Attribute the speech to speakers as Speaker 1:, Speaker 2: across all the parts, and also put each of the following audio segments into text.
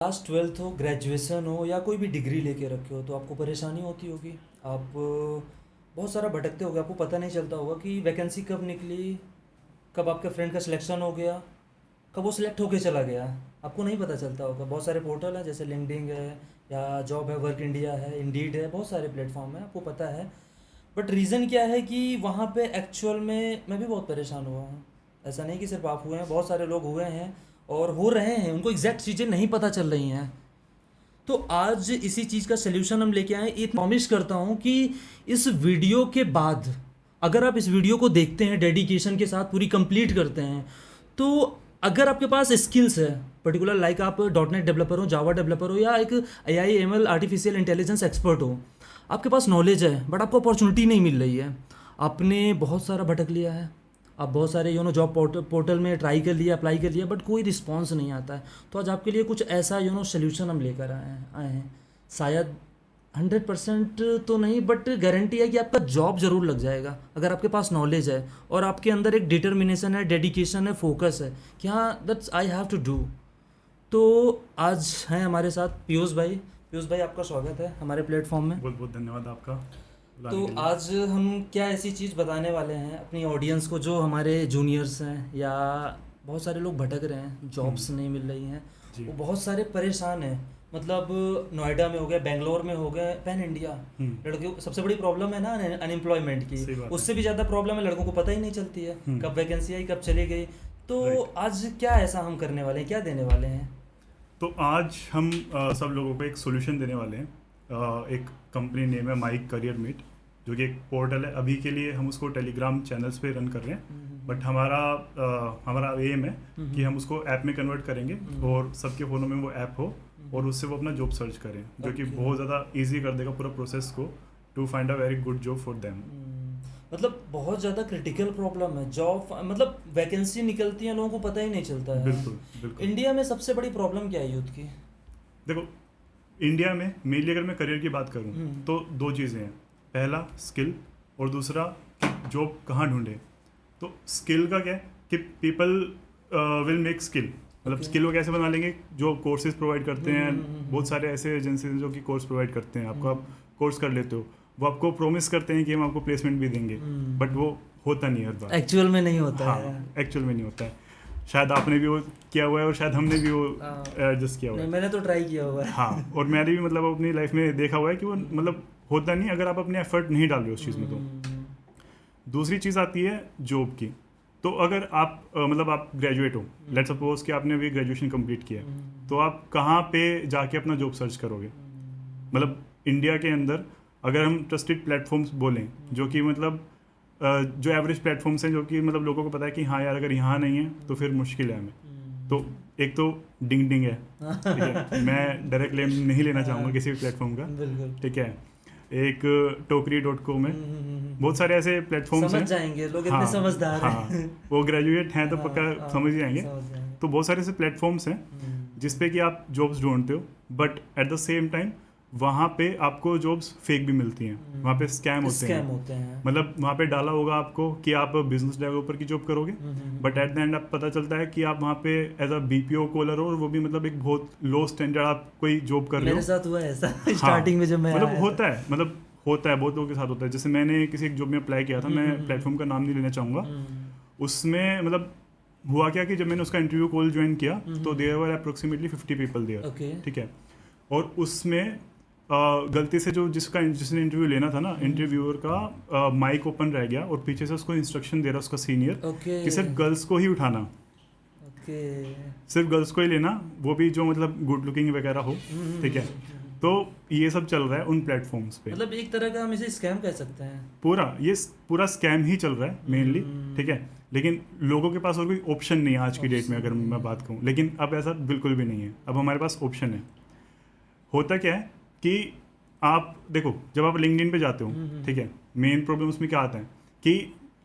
Speaker 1: Class 12th हो, graduation हो या कोई भी डिग्री लेके रखे हो तो आपको परेशानी होती होगी। आप बहुत सारा भटकते होगे, आपको पता नहीं चलता होगा कि वैकेंसी कब निकली, कब आपके फ्रेंड का सिलेक्शन हो गया, कब वो सिलेक्ट होके चला गया। आपको नहीं पता चलता होगा। बहुत सारे पोर्टल हैं जैसे लिंक्डइन है या जॉब है, वर्क इंडिया है, इंडीड है, बहुत सारे प्लेटफॉर्म हैं, आपको पता है। बट रीज़न क्या है कि वहाँ पे एक्चुअल में मैं भी बहुत परेशान हुआ हूँ। ऐसा नहीं कि सिर्फ आप हुए हैं, बहुत सारे लोग हुए हैं और हो रहे हैं, उनको एग्जैक्ट चीज़ें नहीं पता चल रही हैं। तो आज इसी चीज़ का सल्यूशन हम लेके आए। ये प्रॉमिस करता हूँ कि इस वीडियो के बाद अगर आप इस वीडियो को देखते हैं, डेडिकेशन के साथ पूरी कंप्लीट करते हैं, तो अगर आपके पास स्किल्स है पर्टिकुलर, लाइक आप डॉट नेट डेवलपर हो, जावा डेवलपर हो या एक AI ML artificial intelligence expert हो, आपके पास नॉलेज है बट आपको अपॉर्चुनिटी नहीं मिल रही है। आपने बहुत सारा भटक लिया है, आप बहुत सारे जॉब पोर्टल में ट्राई कर लिया, अप्लाई कर लिया, बट कोई रिस्पॉन्स नहीं आता है। तो आज आपके लिए कुछ ऐसा सोल्यूशन हम लेकर आए हैं। शायद 100% तो नहीं, बट गारंटी है कि आपका जॉब ज़रूर लग जाएगा अगर आपके पास नॉलेज है और आपके अंदर एक डिटर्मिनेशन है, डेडिकेशन है, फोकस है कि हाँ, that's I have to do. तो आज हैं हमारे साथ पीयूष भाई। पीयूष भाई, आपका स्वागत है हमारे प्लेटफॉर्म में।
Speaker 2: बहुत बहुत धन्यवाद आपका बुलाने
Speaker 1: तो
Speaker 2: के लिए।
Speaker 1: आज हम क्या ऐसी चीज़ बताने वाले हैं अपनी ऑडियंस को, जो हमारे जूनियर्स हैं या बहुत सारे लोग भटक रहे हैं, जॉब्स नहीं मिल रही हैं,
Speaker 2: जी।
Speaker 1: वो बहुत सारे परेशान हैं। मतलब नोएडा में हो गए, बेंगलोर में हो गए, पैन इंडिया लड़के को सबसे बड़ी प्रॉब्लम है ना अनएम्प्लॉयमेंट की।
Speaker 2: सही बात
Speaker 1: उससे
Speaker 2: है।
Speaker 1: भी ज़्यादा प्रॉब्लम है, लड़कों को पता ही नहीं चलती है कब वैकेंसी आई, कब चली गई। तो
Speaker 2: राइट।
Speaker 1: आज क्या ऐसा हम करने वाले हैं, क्या देने वाले हैं?
Speaker 2: तो आज हम सब लोगों को एक सॉल्यूशन देने वाले हैं। एक कंपनी नेम है माइक करियर मीट, जो कि एक पोर्टल है। अभी के लिए हम उसको टेलीग्राम चैनल्स पे रन कर रहे हैं, बट हमारा एम है कि हम उसको ऐप में कन्वर्ट करेंगे और सबके फ़ोनों में वो ऐप हो और उससे वो अपना जॉब सर्च करें, जो कि
Speaker 1: Okay.
Speaker 2: बहुत ज़्यादा ईजी कर देगा पूरा प्रोसेस को, to find a very good job for them.
Speaker 1: मतलब बहुत ज़्यादा क्रिटिकल प्रॉब्लम है जॉब, मतलब वैकेंसी निकलती है, लोगों को पता ही नहीं चलता है।
Speaker 2: बिल्कुल बिल्कुल।
Speaker 1: इंडिया में सबसे बड़ी प्रॉब्लम क्या है यूथ की?
Speaker 2: देखो, इंडिया में मेनली अगर मैं करियर की बात करूं तो दो चीज़ें हैं। पहला स्किल और दूसरा कि जॉब कहाँ ढूंढे। तो स्किल का क्या है कि पीपल विल मेक स्किल, मतलब
Speaker 1: Okay.
Speaker 2: स्किल वो कैसे बना लेंगे, जो कोर्सेज प्रोवाइड करते हैं। बहुत सारे ऐसे एजेंसीज हैं जो कि कोर्स प्रोवाइड करते हैं आपको, आप कोर्स कर लेते हो, वो आपको प्रोमिस करते हैं कि हम आपको प्लेसमेंट भी देंगे, बट वो होता नहीं है हर बार।
Speaker 1: एक्चुअल में नहीं होता है।
Speaker 2: हाँ, एक्चुअल में नहीं होता है। शायद आपने भी वो किया हुआ है और शायद हमने भी वो
Speaker 1: हाँ।
Speaker 2: एडजस्ट किया हुआ है।
Speaker 1: नहीं, मैंने तो ट्राई किया हुआ है।
Speaker 2: हाँ, और मैंने भी मतलब अपनी लाइफ में देखा हुआ है कि वो मतलब होता नहीं अगर आप अपने एफर्ट नहीं डाल रहे उस चीज़ में। तो दूसरी चीज़ आती है जॉब की। तो अगर आप मतलब आप ग्रेजुएट हो, लेट सपोज कि आपने अभी ग्रेजुएशन कंप्लीट किया है, तो आप कहाँ पे जाके अपना जॉब सर्च करोगे। मतलब इंडिया के अंदर अगर हम ट्रस्टेड प्लेटफॉर्म्स बोलें, जो कि मतलब जो एवरेज प्लेटफॉर्म्स हैं, जो कि मतलब लोगों को पता है कि हाँ यार, अगर यहाँ नहीं है तो फिर मुश्किल है हमें। तो एक तो डिंग है, ठीक है, मैं डायरेक्ट क्लेम नहीं लेना चाहूँगा किसी भी प्लेटफॉर्म का,
Speaker 1: बिल्कुल।
Speaker 2: ठीक है। एक टोकरी.com है, बहुत सारे ऐसे प्लेटफॉर्म्स
Speaker 1: समझ
Speaker 2: हैं।
Speaker 1: जाएंगे लोग, इतने
Speaker 2: हाँ,
Speaker 1: समझदार
Speaker 2: हाँ,
Speaker 1: हैं।
Speaker 2: वो ग्रेजुएट हैं तो
Speaker 1: हाँ,
Speaker 2: पक्का
Speaker 1: हाँ,
Speaker 2: समझ ही जाएंगे।
Speaker 1: समझ जाएंगे।
Speaker 2: तो बहुत सारे ऐसे प्लेटफॉर्म्स हैं जिसपे कि आप जॉब्स ढूंढते हो, but at the same time वहाँ पे आपको जॉब्स फेक भी मिलती हैं, वहाँ पे स्कैम होते हैं। मतलब वहाँ पे डाला होगा आपको कि आप बिजनेस डेवलपर की जॉब करोगे, बट एट द एंड आप पता चलता है कि आप वहाँ पे एज अ BPO कॉलर हो, और वो भी मतलब एक बहुत लो स्टैंडर्ड आप कोई जॉब कर रहे हो।
Speaker 1: मेरे साथ हुआ है ऐसा
Speaker 2: हाँ,
Speaker 1: स्टार्टिंग में जब मैं
Speaker 2: मतलब
Speaker 1: आया
Speaker 2: होता है बहुत लोगों के साथ होता है। जैसे मैंने किसी एक जॉब में अप्लाई किया था, मैं प्लेटफॉर्म का नाम नहीं लेना चाहूँगा। उसमें मतलब हुआ क्या कि जब मैंने उसका इंटरव्यू कॉल ज्वाइन किया तो there were approximately 50 people there,
Speaker 1: okay.
Speaker 2: ठीक है। और उसमें गलती से जिसने इंटरव्यू लेना था ना, इंटरव्यूअर का माइक ओपन रह गया और पीछे से उसको इंस्ट्रक्शन दे रहा उसका सीनियर
Speaker 1: ओके।
Speaker 2: कि सिर्फ गर्ल्स को ही उठाना,
Speaker 1: ओके।
Speaker 2: सिर्फ गर्ल्स को ही लेना, वो भी जो मतलब गुड लुकिंग वगैरह हो, ठीक है। तो ये सब चल रहा है उन प्लेटफॉर्म्स पे।
Speaker 1: मतलब एक तरह का हम इसे स्कैम कह सकते हैं।
Speaker 2: पूरा स्कैम ही चल रहा है मेनली, ठीक है। लेकिन लोगों के पास और कोई ऑप्शन नहीं है आज की डेट में, अगर मैं बात कहूँ। लेकिन अब ऐसा बिल्कुल भी नहीं है, अब हमारे पास ऑप्शन है। होता क्या है कि आप देखो, जब आप लिंक्डइन पे जाते हो, ठीक है, मेन प्रॉब्लम उसमें क्या आता है कि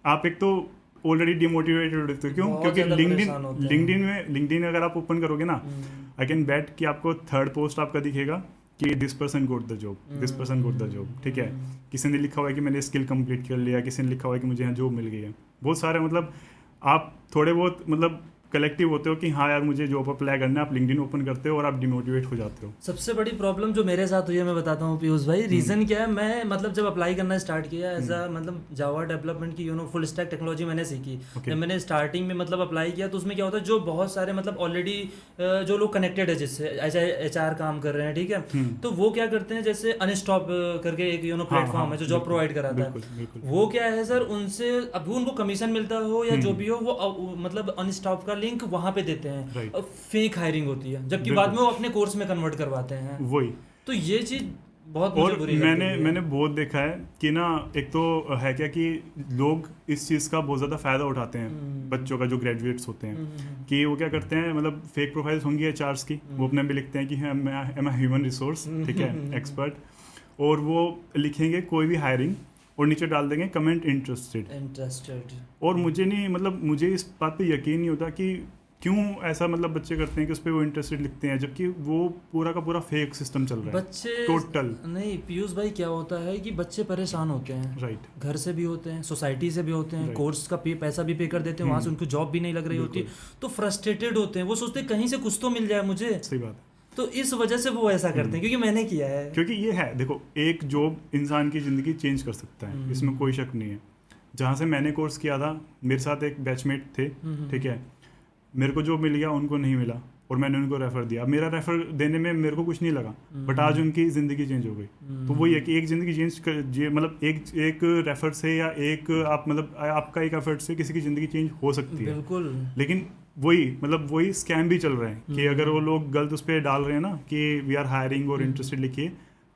Speaker 2: आप एक तो ऑलरेडी डिमोटिवेटेड होते हो। क्यों?
Speaker 1: बहुत
Speaker 2: क्योंकि
Speaker 1: ज़्यादा परेशान होते हैं।
Speaker 2: लिंक्डइन अगर आप ओपन करोगे ना, आई कैन बेट कि आपको थर्ड पोस्ट आपका दिखेगा कि this person goat the job, this person goat the job, ठीक है। किसी ने लिखा हुआ है कि मैंने स्किल कंप्लीट कर लिया, किसी ने लिखा हुआ है कि मुझे यहाँ जॉब मिल गई है। बहुत सारे मतलब आप थोड़े बहुत मतलब कलेक्टिव होते हो कि हाँ यार मुझे जॉब अप्लाई करना है, आप लिंक्डइन ओपन करते हो और आप डिमोटिवेट हो जाते हो।
Speaker 1: सबसे बड़ी प्रॉब्लम जो मेरे साथ हुई है मैं बताता हूँ पीयूष भाई, रीज़न क्या है, मैं मतलब जब अप्लाई करना स्टार्ट किया एज अ मतलब जावा डेवलपमेंट की फुल स्टैक टेक्नोलॉजी मैंने सीखी। जब मैंने स्टार्टिंग में मतलब अप्लाई किया तो उसमें क्या होता है, जो बहुत सारे मतलब ऑलरेडी जो लोग कनेक्टेड है जिससे HR काम कर रहे हैं, ठीक है, तो वो क्या करते हैं, जैसे अनस्टॉप करके एक प्लेटफॉर्म है जो जॉब प्रोवाइड कराता है, वो क्या है सर, उनसे अभी उनको कमीशन मिलता हो या जो भी हो, वो मतलब अनस्टॉप का लिंक वहां पे देते हैं और फेक हायरिंग होती है, जबकि बाद में वो अपने कोर्स में कन्वर्ट करवाते हैं।
Speaker 2: वही
Speaker 1: तो ये चीज बहुत
Speaker 2: और
Speaker 1: मुझे बुरी लगती है।
Speaker 2: मैंने बहुत देखा है कि ना, एक तो है क्या कि लोग इस चीज़ का बहुत ज़्यादा फ़ायदा उठाते हैं, बच्चों का जो ग्रेजुएट्स होते हैं, कि वो क्या करते हैं, मतलब फेक प्रोफाइल्स होंगी HRs की, वो अपने भी लिखते हैं कि एम ए ह्यूमन रिसोर्स, ठीक है, एक्सपर्ट, और वो लिखेंगे कोई भी हायरिंग और नीचे डाल देंगे कमेंट इंटरेस्टेड। और मुझे नहीं, मतलब मुझे इस बात पे यकीन नहीं होता कि क्यों ऐसा मतलब बच्चे करते हैं कि उस पर वो इंटरेस्टेड लिखते हैं, जबकि वो पूरा का पूरा फेक सिस्टम चल रहा है।
Speaker 1: बच्चे
Speaker 2: टोटल
Speaker 1: नहीं पीयूष भाई, क्या होता है कि बच्चे परेशान होते हैं,
Speaker 2: राइट,
Speaker 1: घर से भी होते हैं, सोसाइटी से भी होते हैं, कोर्स का पैसा भी पे कर देते हैं, वहां से उनको जॉब भी नहीं लग रही होती, तो फ्रस्ट्रेटेड होते हैं, वो सोचते हैं कहीं से कुछ तो मिल जाए मुझे।
Speaker 2: सही बात है।
Speaker 1: तो इस वजह से वो ऐसा करते हैं, क्योंकि मैंने किया है।
Speaker 2: क्योंकि ये है, देखो, एक जॉब इंसान की ज़िंदगी चेंज कर सकता है, इसमें कोई शक नहीं है। जहाँ से मैंने कोर्स किया था, मेरे साथ एक बैचमेट थे, ठीक है, मेरे को जॉब मिल गया, उनको नहीं मिला, और मैंने उनको रेफ़र दिया। मेरा रेफ़र देने में मेरे को कुछ नहीं लगा, बट आज उनकी ज़िंदगी चेंज हो गई। तो वही है कि एक ज़िंदगी मतलब एक रेफ़र से या एक आप मतलब आपका एक एफर्ट से किसी की ज़िंदगी चेंज हो सकती है,
Speaker 1: बिल्कुल।
Speaker 2: लेकिन वही स्कैम भी चल रहे हैं कि अगर वो लोग गलत उस पर डाल रहे हैं ना कि वी आर हायरिंग और इंटरेस्टेड लिखिए,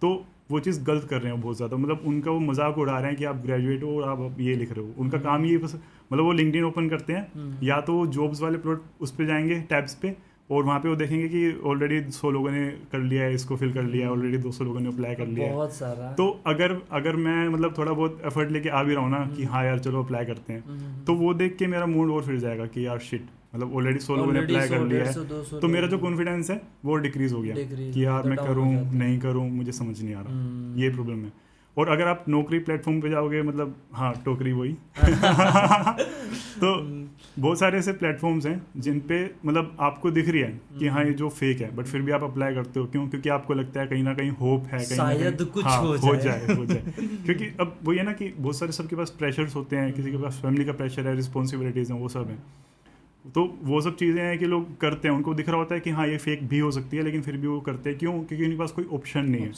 Speaker 2: तो वो चीज़ गलत कर रहे हैं बहुत ज़्यादा। मतलब उनका वो मजाक उड़ा रहे हैं कि आप ग्रेजुएट हो और आप ये लिख रहे हो। उनका काम ये बस, मतलब वो लिंक्डइन ओपन करते हैं, या तो जॉब्स वाले प्लॉट उस पर जाएंगे टैब्स पे, और वहाँ पे वो देखेंगे कि ऑलरेडी 100 लोगों ने कर लिया है, इसको फिल कर लिया है, ऑलरेडी 200 लोगों ने अप्लाई कर लिया है,
Speaker 1: बहुत सारा।
Speaker 2: तो अगर मैं मतलब थोड़ा बहुत एफर्ट लेके आ भी रहा हूँ ना कि हाँ यार चलो अप्लाई करते हैं, तो वो देख के मेरा मूड और फिर जाएगा कि यार शिट, मतलब ऑलरेडी 100 लोगों ने अप्लाई कर लिया है, तो मेरा जो कॉन्फिडेंस है वो डिक्रीज हो गया कि यार मैं करूँ नहीं करूँ, मुझे समझ नहीं आ रहा। ये प्रॉब्लम है। और अगर आप नौकरी प्लेटफॉर्म पे जाओगे, मतलब हाँ टोकरी वही तो बहुत सारे ऐसे प्लेटफॉर्म्स हैं जिन पे मतलब आपको दिख रही है कि हाँ ये जो फेक है, बट फिर भी आप अप्लाई करते हो। क्यों? क्योंकि आपको लगता है कहीं ना कहीं होप है, कहीं
Speaker 1: शायद कुछ
Speaker 2: हाँ,
Speaker 1: हो जाए।
Speaker 2: क्योंकि अब वही है ना कि बहुत सारे सबके पास प्रेशर्स होते हैं, किसी के पास फैमिली का प्रेशर है, रिस्पॉन्सिबिलिटीज हैं, वो सब है। तो वो सब चीज़ें हैं कि लोग करते हैं, उनको दिख रहा होता है कि हाँ ये फेक भी हो सकती है, लेकिन फिर भी वो करते हैं। क्यों? क्योंकि उनके पास कोई ऑप्शन नहीं है।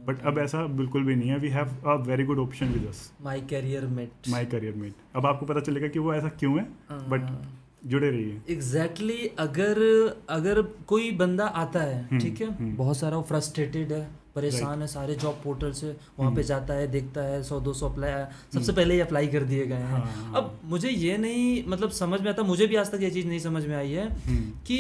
Speaker 2: बट अब ऐसा बिल्कुल भी नहीं है। We have a very good option with us, my career mate. अब आपको पता चलेगा कि वो ऐसा क्यों है, बट जुड़े रहिए।
Speaker 1: एग्जैक्टली अगर कोई बंदा आता है, ठीक है, बहुत सारा वो फ्रस्ट्रेटेड है, परेशान है, सारे जॉब पोर्टल से वहाँ पे जाता है, देखता है 100-200 अप्लाई, सबसे पहले ही अप्लाई कर दिए गए हैं। अब मुझे ये नहीं मतलब समझ में आता, मुझे भी आज तक ये चीज़ नहीं समझ में आई है कि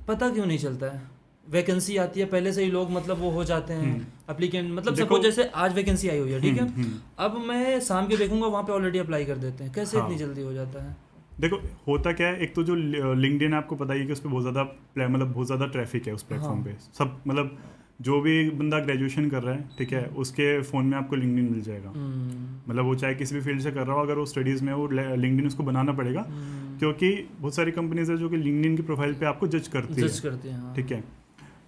Speaker 1: पता क्यों नहीं चलता है। वैकेंसी आती है, पहले से ही लोग मतलब वो हो जाते हैं एप्लीकेंट, मतलब सपोज जैसे आज वैकेंसी आई हुई है, ठीक है, अब मैं शाम के देखूंगा वहाँ पे ऑलरेडी अप्लाई कर देते हैं। कैसे इतनी जल्दी हो जाता है?
Speaker 2: देखो होता क्या है, एक तो जो लिंक्डइन आपको पता ही कि उस पर बहुत ज़्यादा ट्रैफिक है उस प्लेटफॉर्म पे। सब मतलब जो भी बंदा ग्रेजुएशन कर रहा है, ठीक है, उसके फ़ोन में आपको लिंक्डइन मिल जाएगा। मतलब वो चाहे किसी भी फील्ड से कर रहा हो, अगर वो स्टडीज़ में वो लिंक्डइन उसको बनाना पड़ेगा, क्योंकि बहुत सारी कंपनीज है जो कि लिंक्डइन की प्रोफाइल पे आपको जज करती है, ठीक है,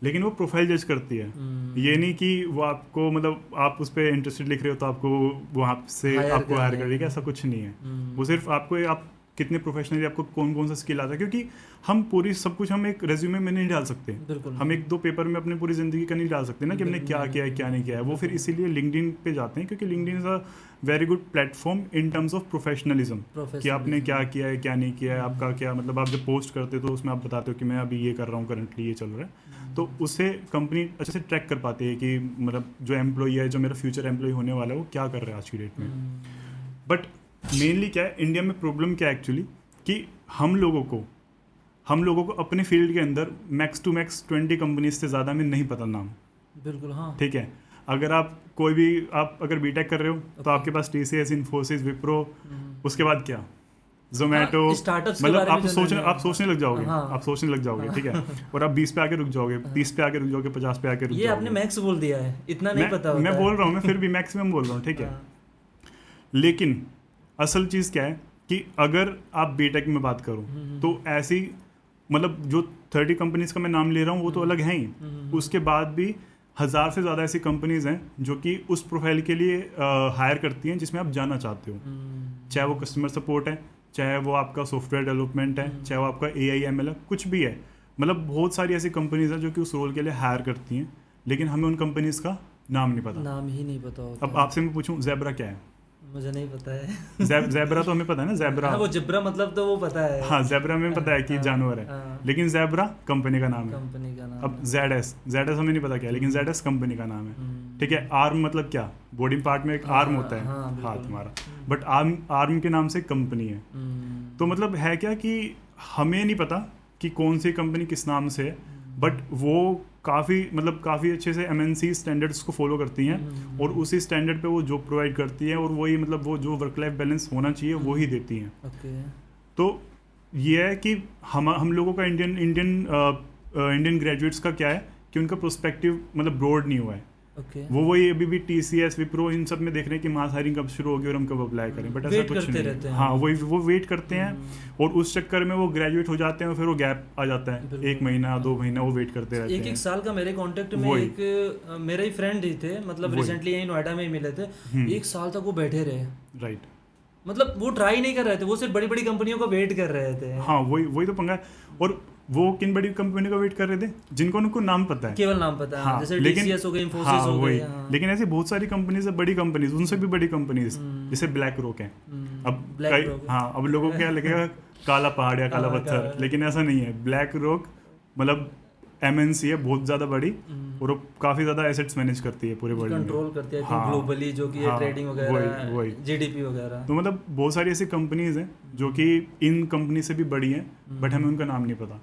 Speaker 2: लेकिन वो प्रोफाइल जज करती है। ये नहीं कि वो आपको मतलब आप उस पर इंटरेस्टेड लिख रहे हो तो आपको वहाँ से आपको हायर करेगा, ऐसा कुछ नहीं है। वो सिर्फ आपको आप कितने प्रोफेशनली, आपको कौन कौन सा स्किल आता है, क्योंकि हम पूरी सब कुछ हम एक रेज्यूमे में नहीं डाल सकते। हम 1-2 पेपर में अपनी पूरी ज़िंदगी का नहीं डाल सकते ना कि हमने क्या किया है क्या नहीं किया है। वो फिर इसीलिए लिंक्डइन पे जाते हैं, क्योंकि LinkedIn is a very good platform in terms of professionalism, कि आपने क्या किया है क्या नहीं किया है, आपका क्या मतलब आप जब पोस्ट करते हो तो उसमें आप बताते हो कि मैं अभी ये कर रहा हूँ, करंटली ये चल रहा है। तो उससे कंपनी अच्छे से ट्रैक कर पाती है कि मतलब जो एम्प्लॉई है, जो मेरा फ्यूचर एम्प्लॉय होने वाला है, वो क्या कर रहा है आज की डेट में। बट मेनली क्या है, इंडिया में प्रॉब्लम क्या है एक्चुअली, कि हम लोगों को अपने फील्ड के अंदर मैक्स टू मैक्स 20 कंपनीज से ज़्यादा में नहीं पता नाम।
Speaker 1: बिल्कुल, हाँ,
Speaker 2: ठीक है। अगर आप कोई भी आप अगर बीटेक कर रहे हो तो आपके पास TCS, इन्फोसिस, विप्रो, उसके बाद क्या जोमेटो, मतलब आप सोचने लग जाओगे। आप सोचने लग जाओगे, ठीक है, और आप 20 पे आके रुक जाओगे, 30 पे आके रुक जाओगे, 50 पे आके रुक जाओगे।
Speaker 1: ये आपने मैक्स बोल दिया है, इतना नहीं पता होता
Speaker 2: मैं बोल रहा हूँ, मैं फिर भी मैक्सिमम बोल रहा हूँ, ठीक है। लेकिन असल चीज़ क्या है कि अगर आप बीटेक में बात करो तो ऐसी मतलब जो 30 कंपनीज का मैं नाम ले रहा हूँ वो तो अलग हैं ही, उसके बाद भी 1000 से ज़्यादा ऐसी कंपनीज हैं जो कि उस प्रोफाइल के लिए हायर करती हैं जिसमें आप जाना चाहते हो, चाहे वो कस्टमर सपोर्ट है, चाहे वो आपका सॉफ्टवेयर डेवलपमेंट है, चाहे वो आपका AI ML है, कुछ भी है। मतलब बहुत सारी ऐसी कंपनीज हैं जो कि उस रोल के लिए हायर करती हैं, लेकिन हमें उन कंपनीज का नाम नहीं पता।
Speaker 1: नाम ही नहीं पता होता।
Speaker 2: अब आपसे मैं पूछूं ज़ेब्रा क्या है?
Speaker 1: मुझे नहीं पता है।
Speaker 2: ज़ेब्रा तो हमें पता है ना, ज़ेब्रा।
Speaker 1: हाँ, वो जिब्रा मतलब तो वो पता है।
Speaker 2: हाँ, ज़ेब्रा में पता है कि जानवर है, लेकिन ज़ेब्रा कंपनी का नाम है।
Speaker 1: कंपनी का नाम।
Speaker 2: अब ZS हमें नहीं पता क्या है, लेकिन ZS कंपनी का नाम है, ठीक है। आर्म मतलब क्या? बॉडी पार्ट में एक आर्म होता है, हाथ हमारा, बट आर्म के नाम से कंपनी है। तो मतलब है क्या कि हमें नहीं पता कि कौन सी कंपनी किस नाम से है, बट वो काफ़ी अच्छे से MNC स्टैंडर्ड्स को फॉलो करती हैं और उसी स्टैंडर्ड पे वो जॉब प्रोवाइड करती हैं और वही मतलब वो जो वर्क लाइफ बैलेंस होना चाहिए वो ही देती हैं। तो ये है कि हम लोगों का इंडियन ग्रेजुएट्स का क्या है कि उनका प्रोस्पेक्टिव मतलब ब्रॉड नहीं हुआ है। वो वही अभी भी TCS, विप्रो, इन सब में देख रहे हैं कि मास हायरिंग कब शुरू होगी और हम कब अप्लाई करें, बट ऐसा कुछ नहीं है। हाँ, वो वेट करते हैं और उस चक्कर में वो ग्रेजुएट हो जाते हैं और फिर वो गैप आ जाता है, 1 महीना 2 महीना वो वेट करते रहते हैं।
Speaker 1: एक साल का मेरे कांटेक्ट में एक मेरे ही फ्रेंड ही थे, मतलब रिसेंटली यहीं नोएडा में ही मिले थे। 1 साल तक वो बैठे रहे,
Speaker 2: राइट।
Speaker 1: मतलब वो ट्राई नहीं कर रहे थे, वो सिर्फ बड़ी बड़ी कंपनियों का वेट कर रहे थे।
Speaker 2: हाँ, वही तो पंगा है। और वो किन बड़ी कंपनी का वेट कर रहे थे? जिनको उनको नाम पता है,
Speaker 1: केवल नाम पता है।
Speaker 2: हाँ,
Speaker 1: जैसे
Speaker 2: लेकिन
Speaker 1: TCS हो गई, इन्फोसिस हो गई।
Speaker 2: लेकिन ऐसी बहुत सारी कंपनीज है, बड़ी कंपनीज, उनसे भी बड़ी कंपनीज, जैसे ब्लैक रॉक है। अब लोगों को क्या लगेगा काला पहाड़ या काला पत्थर, लेकिन ऐसा नहीं है। ब्लैक रॉक मतलब MNC है, बहुत ज़्यादा बड़ी, और वो काफ़ी ज़्यादा एसेट्स मैनेज करती है पूरे वर्ल्ड में,
Speaker 1: कंट्रोल करती है ग्लोबली, जो कि ट्रेडिंग वगैरह, GDP वगैरह।
Speaker 2: तो मतलब बहुत सारी ऐसी कंपनीज हैं जो कि इन कंपनी से भी बड़ी हैं, बट हमें उनका नाम नहीं पता।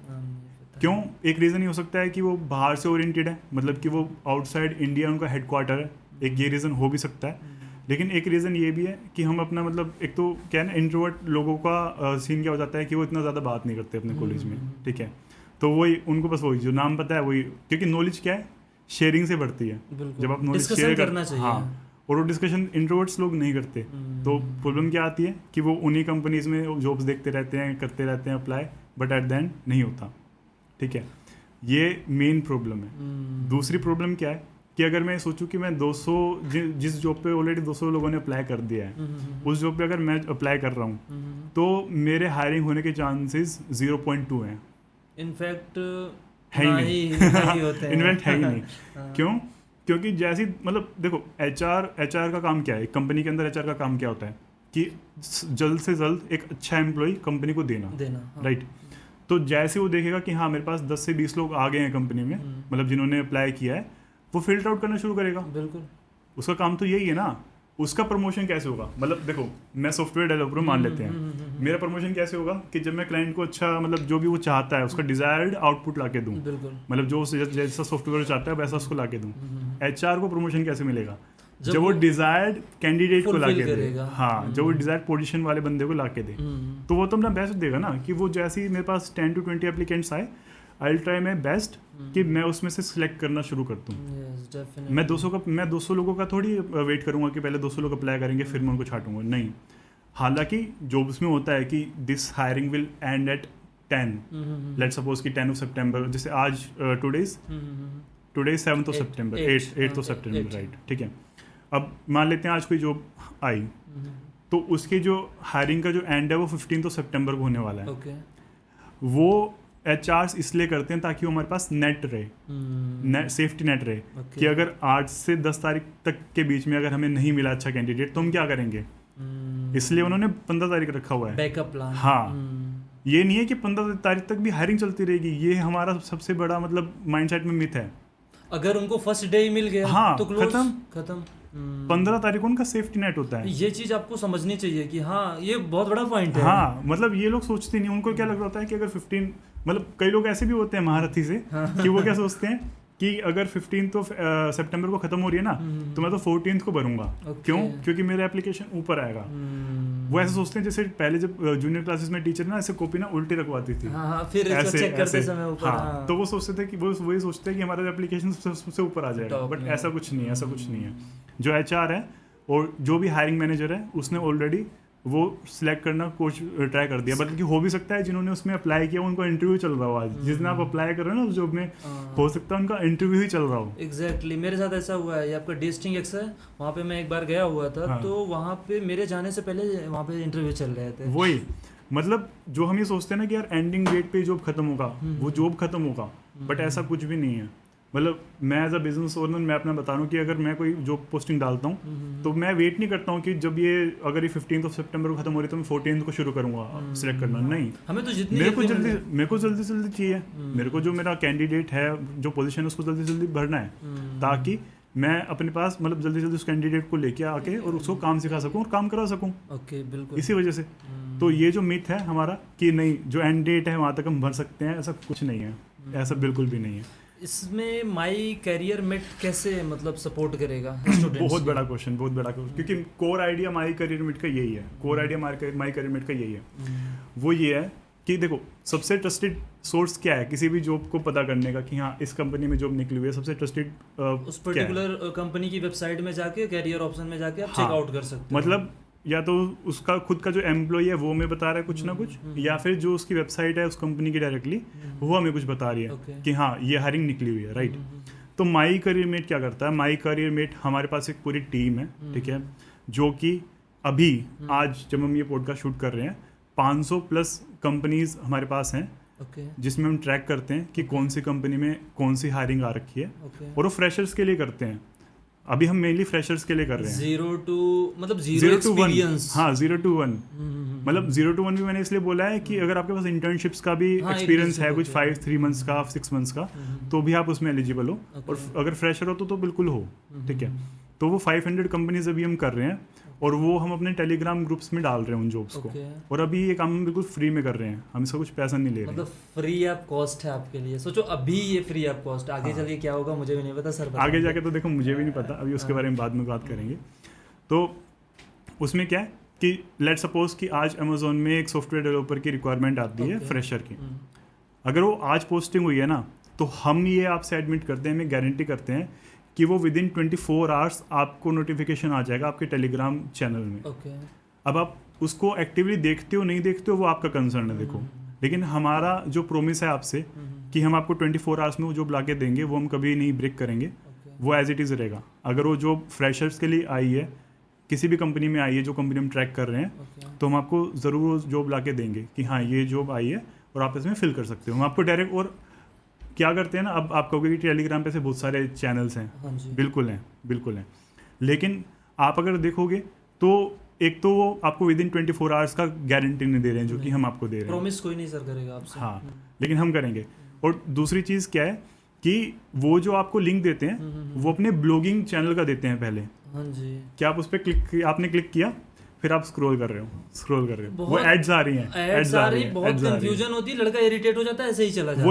Speaker 2: क्यों? एक रीज़न ये हो सकता है कि वो बाहर से ओरिएंटेड है, मतलब कि वो आउटसाइड इंडिया उनका हेडक्वार्टर है, एक ये रीज़न हो भी सकता है। लेकिन एक रीज़न ये भी है कि हम अपना मतलब एक तो क्या है ना, इंट्रोवर्ट लोगों का सीन क्या हो जाता है कि वो इतना ज़्यादा बात नहीं करते अपने कॉलेज में, ठीक है। तो वही उनको बस वही जो नाम पता है वही, क्योंकि नॉलेज क्या है, शेयरिंग से बढ़ती है। जब आप नॉलेज शेयर करना चाहिए, हाँ, और वो डिस्कशन इंट्रोवर्ट्स लोग नहीं करते। तो प्रॉब्लम क्या आती है कि वो उन्हीं कंपनीज में जॉब्स देखते रहते हैं, करते रहते हैं apply, but at the end नहीं होता, ठीक है। ये मेन प्रॉब्लम है। दूसरी प्रॉब्लम क्या है कि अगर मैं सोचूं कि मैं 200 जिस जॉब पे ऑलरेडी 200 लोगों ने अप्लाई कर दिया है, उस जॉब पे अगर मैं अप्लाई कर रहा हूँ तो मेरे हायरिंग होने के चांसेस 0.2 हैं।
Speaker 1: इनफैक्ट
Speaker 2: है ही नहीं
Speaker 1: होते हैं।
Speaker 2: इनफैक्ट है ही नहीं। क्यों? क्योंकि जैसी मतलब देखो HR का काम क्या है, एक कंपनी के अंदर HR का काम क्या होता है कि जल्द से जल्द एक अच्छा एम्प्लॉय कंपनी को देना,
Speaker 1: हाँ।
Speaker 2: राइट। तो जैसे वो देखेगा कि हाँ मेरे पास 10 से 20 लोग आ गए हैं कंपनी में, मतलब जिन्होंने अप्लाई किया है, वो फिल्टर आउट करना शुरू करेगा।
Speaker 1: बिल्कुल,
Speaker 2: उसका काम तो यही है ना। उसका प्रमोशन कैसे होगा? मतलब देखो, मैं सॉफ्टवेयर डेवलपर मान लेते हैं, मेरा प्रमोशन कैसे होगा कि जब मैं क्लाइंट को अच्छा मतलब जो भी वो चाहता है उसका डिजायर्ड आउटपुट ला के दूँ, मतलब जो जैसा सॉफ्टवेयर चाहता है वैसा उसको ला के दूँ। HR को प्रमोशन कैसे मिलेगा? जब वो डिजायर्ड कैंडिडेट को लाके दे, हाँ, जब वो डिजायर्ड पोजीशन वाले बंदे को लाके दे, तो वो तो अपना बेस्ट देगा ना कि वो जैसे ही मेरे पास 10 to 20 एप्लीकेंट्स आए, I will try my best कि मैं उसमें से सिलेक्ट करना शुरू कर दूँ। मैं 200 लोगों का थोड़ी वेट करूंगा कि पहले 200 लोग अप्लाई करेंगे फिर मैं उनको छाटूंगा, नहीं। हालांकि जॉब्स में होता है कि this hiring will end at 10, let's suppose कि 10 सितंबर, जैसे आज टुडे 7 सितंबर, 8 सितंबर, राइट, ठीक है। अब मान लेते हैं आज कोई जॉब आई, तो उसकी जो हायरिंग का जो एंड है वो 15 सितंबर को होने वाला है। वो HRs इसलिए करते हैं ताकि वो हमारे पास नेट रहे, सेफ्टी नेट रहे, कि अगर 8 से 10 तारीख तक के बीच में अगर हमें नहीं मिला अच्छा कैंडिडेट तो हम क्या करेंगे। इसलिए उन्होंने 15 तारीख रखा हुआ है, बैकअप प्लान। हाँ, ये नहीं है कि 15 तारीख तक भी हायरिंग चलती रहेगी। ये हमारा सबसे बड़ा मतलब माइंडसेट में मिथ है।
Speaker 1: अगर उनको फर्स्ट डे ही मिल गया, हाँ, तो खत्म।
Speaker 2: 15 तारीख को उनका सेफ्टी नेट होता है।
Speaker 1: ये चीज आपको समझनी चाहिए कि हाँ, ये बहुत बड़ा पॉइंट है।
Speaker 2: हाँ, मतलब ये लोग सोचते नहीं, उनको क्या लग रहा होता है कि अगर 15, मतलब कई लोग ऐसे भी होते हैं महारथी से, कि वो क्या सोचते हैं कि अगर 15 सितंबर को खत्म हो रही है ना, तो मैं तो 14 को भरूंगा। क्यों? क्योंकि मेरा एप्लीकेशन ऊपर आएगा। वो ऐसे सोचते हैं जैसे पहले जब जूनियर क्लासेस में टीचर ना ऐसे कॉपी ना उल्टी रखवाती थी,
Speaker 1: फिर ऐसे चेक करते समय ऊपर।
Speaker 2: हाँ, तो वो सोचते थे कि वो वही सोचते हैं कि हमारा एप्लीकेशन सबसे ऊपर आ जाएगा, बट ऐसा कुछ नहीं है। जो HR है और जो भी हायरिंग मैनेजर है उसने ऑलरेडी वो सिलेक्ट करना कोच ट्राई कर दिया, बल्कि हो भी सकता है जिन्होंने उसमें अप्लाई किया उनको इंटरव्यू चल रहा हो आज, जिसने आप अप्लाई कर रहे हो ना उस जॉब में, हो सकता है उनका इंटरव्यू ही चल रहा हो।
Speaker 1: एग्जैक्टली मेरे साथ ऐसा हुआ है। ये आपका डिस्टिंग एक्स है, वहाँ पे मैं एक बार गया हुआ था।
Speaker 2: हाँ।
Speaker 1: तो वहाँ पे मेरे जाने से पहले वहाँ पे इंटरव्यू चल रहे थे।
Speaker 2: वही मतलब जो हम ये सोचते हैं ना कि यार एंडिंग डेट पे जॉब खत्म होगा, वो जॉब खत्म होगा, बट ऐसा कुछ भी नहीं है। मतलब मैं एज अ बिजनेस ओनर मैं अपना बता रहा हूँ कि अगर मैं कोई जॉब पोस्टिंग डालता हूँ तो मैं वेट नहीं करता हूँ कि जब ये अगर ये 15 सितंबर को खत्म हो रही है तो मैं 14 को शुरू करूँगा सिलेक्ट करना। नहीं,
Speaker 1: हमें तो जितनी
Speaker 2: मेरे को जल्दी से जल्दी चाहिए। मेरे को जो मेरा कैंडिडेट है, जो पोजीशन है, उसको जल्दी से जल्दी भरना है, ताकि मैं अपने पास मतलब जल्दी से जल्दी उस कैंडिडेट को लेके आके और उसको काम सिखा सकूँ और काम करा सकूँ।
Speaker 1: ओके, बिल्कुल।
Speaker 2: इसी वजह से तो ये जो मिथ है हमारा कि नहीं जो एंड डेट है वहाँ तक हम भर सकते हैं, ऐसा कुछ नहीं है, ऐसा बिल्कुल भी नहीं है।
Speaker 1: इसमें माई कैरियर मेट कैसे मतलब सपोर्ट करेगा स्टूडेंट्स?
Speaker 2: बहुत बड़ा क्वेश्चन, क्योंकि core idea my career mate का यही है। Core idea my career mate का यही है। वो ये है कि देखो सबसे ट्रस्टेड सोर्स क्या है किसी भी जॉब को पता करने का कि हाँ इस कंपनी में जॉब निकली हुई है, सबसे ट्रस्टेड
Speaker 1: उस पर्टिकुलर कंपनी की वेबसाइट में जाके कैरियर ऑप्शन में जाके आप चेकआउट कर सकते हो।
Speaker 2: मतलब या तो उसका खुद का जो एम्प्लॉय है वो हमें बता रहा है कुछ ना कुछ, या फिर जो उसकी वेबसाइट है उस कंपनी की डायरेक्टली वो हमें कुछ बता रही है कि हाँ ये हायरिंग निकली हुई है, राइट। तो माई करियर मेट क्या करता है? माई करियर मेट हमारे पास एक पूरी टीम है, ठीक है, जो कि अभी आज जब हम ये पॉडकास्ट शूट कर रहे हैं 500 प्लस कंपनीज हमारे पास हैं, जिसमें हम ट्रैक करते हैं कि कौन सी कंपनी में कौन सी हायरिंग आ रखी है, और वो फ्रेशर्स के लिए करते हैं। अभी हम मेनली फ्रेशर्स के लिए कर रहे हैं।
Speaker 1: 0 to मतलब 0 एक्सपीरियंस।
Speaker 2: हाँ 0 to 1 मतलब 0 to 1 भी मैंने इसलिए बोला है कि अगर आपके पास इंटर्नशिप्स का भी एक्सपीरियंस है कुछ 3 मंथ्स का 6 मंथ्स का, तो भी आप उसमें एलिजिबल हो, और अगर फ्रेशर हो तो बिल्कुल हो, ठीक है। तो वो 500 कंपनीज अभी हम कर रहे हैं, और वो हम अपने टेलीग्राम ग्रुप्स में डाल रहे हैं उन जॉब्स को, और अभी ये काम हम बिल्कुल फ्री में कर रहे हैं, हम इसका कुछ पैसा नहीं ले रहे।
Speaker 1: मतलब फ्री ऑफ कॉस्ट है आपके लिए। सोचो अभी ये फ्री ऑफ कॉस्ट, आगे चल के क्या होगा मुझे भी नहीं पता सर।
Speaker 2: आगे जाके तो देखो मुझे भी नहीं पता, अभी उसके बारे में बाद में बात करेंगे। तो उसमें क्या है कि लेट सपोज कि आज अमेजोन में एक सॉफ्टवेयर डेवलपर की रिक्वायरमेंट आती है फ्रेशर की। अगर वो आज पोस्टिंग हुई है ना, तो हम ये आपसे एडमिट करते हैं, हमें गारंटी करते हैं कि वो विद इन 24 आवर्स आपको नोटिफिकेशन आ जाएगा आपके टेलीग्राम चैनल में। अब आप उसको एक्टिवली देखते हो नहीं देखते हो वो आपका कंसर्न है, देखो। लेकिन हमारा जो प्रोमिस है आपसे कि हम आपको 24 आवर्स में वो जॉब ला के देंगे, वो हम कभी नहीं ब्रेक करेंगे, वो एज इट इज़ रहेगा। अगर वो जॉब फ्रेशर्स के लिए आई है, किसी भी कंपनी में आई है, जो कंपनी हम ट्रैक कर रहे हैं, तो हम आपको ज़रूर वो जॉब ला के देंगे कि हाँ ये जॉब आई है और आप इसमें फिल कर सकते हो। हम आपको डायरेक्ट, और क्या करते हैं ना, अब आप कहोगे कि टेलीग्राम पे से बहुत सारे चैनल्स हैं, बिल्कुल हैं, लेकिन आप अगर देखोगे तो एक तो वो आपको विद इन 24 आवर्स का गारंटी नहीं दे रहे हैं, जो कि हम आपको दे रहे हैं।
Speaker 1: प्रॉमिस कोई नहीं सर करेगा आपसे।
Speaker 2: हाँ, लेकिन हम करेंगे। और दूसरी चीज़ क्या है कि वो जो आपको लिंक देते हैं वो अपने ब्लॉगिंग चैनल का देते हैं पहले।
Speaker 1: हाँ जी।
Speaker 2: क्या आप उस पर आपने क्लिक किया, फिर आप स्क्रॉल कर रहे हो, वो एड्स आ रही हैं,
Speaker 1: एड्स आ रही, बहुत कंफ्यूजन होती है, लड़का इरिटेट हो जाता है, ऐसे ही चला जाता है।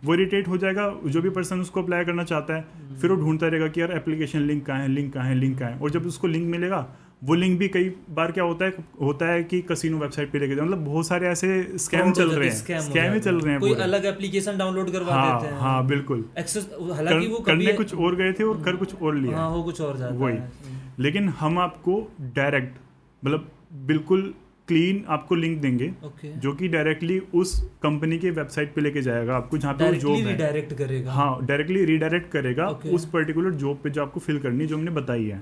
Speaker 2: वो इरिटेट हो जाएगा, जो भी पर्सन उसको अप्लाई करना चाहता है, फिर वो ढूंढता रहेगा कि यार एप्लीकेशन लिंक कहाँ है। और जब उसको लिंक मिलेगा, वो लिंक भी कई बार क्या होता है कि कसिनो वेबसाइट पे लेके जाओ, मतलब बहुत सारे ऐसे स्कैम चल रहे हैं,
Speaker 1: कोई अलग एप्लीकेशन डाउनलोड करवा देते हैं।
Speaker 2: हाँ बिल्कुल,
Speaker 1: हालांकि वो
Speaker 2: करने कुछ और गए थे और कर कुछ और लिया।
Speaker 1: हाँ, वो कुछ और जाता है।
Speaker 2: वही, लेकिन हम आपको डायरेक्ट मतलब बिल्कुल क्लीन आपको लिंक देंगे, जो कि डायरेक्टली उस कंपनी के वेबसाइट पे लेके जाएगा आपको, जहाँ पे वो जॉब है,
Speaker 1: रिडायरेक्ट करेगा।
Speaker 2: हाँ, डायरेक्टली रिडायरेक्ट करेगा उस पर्टिकुलर जॉब पे जो आपको फिल करनी, जो हमने बताई है,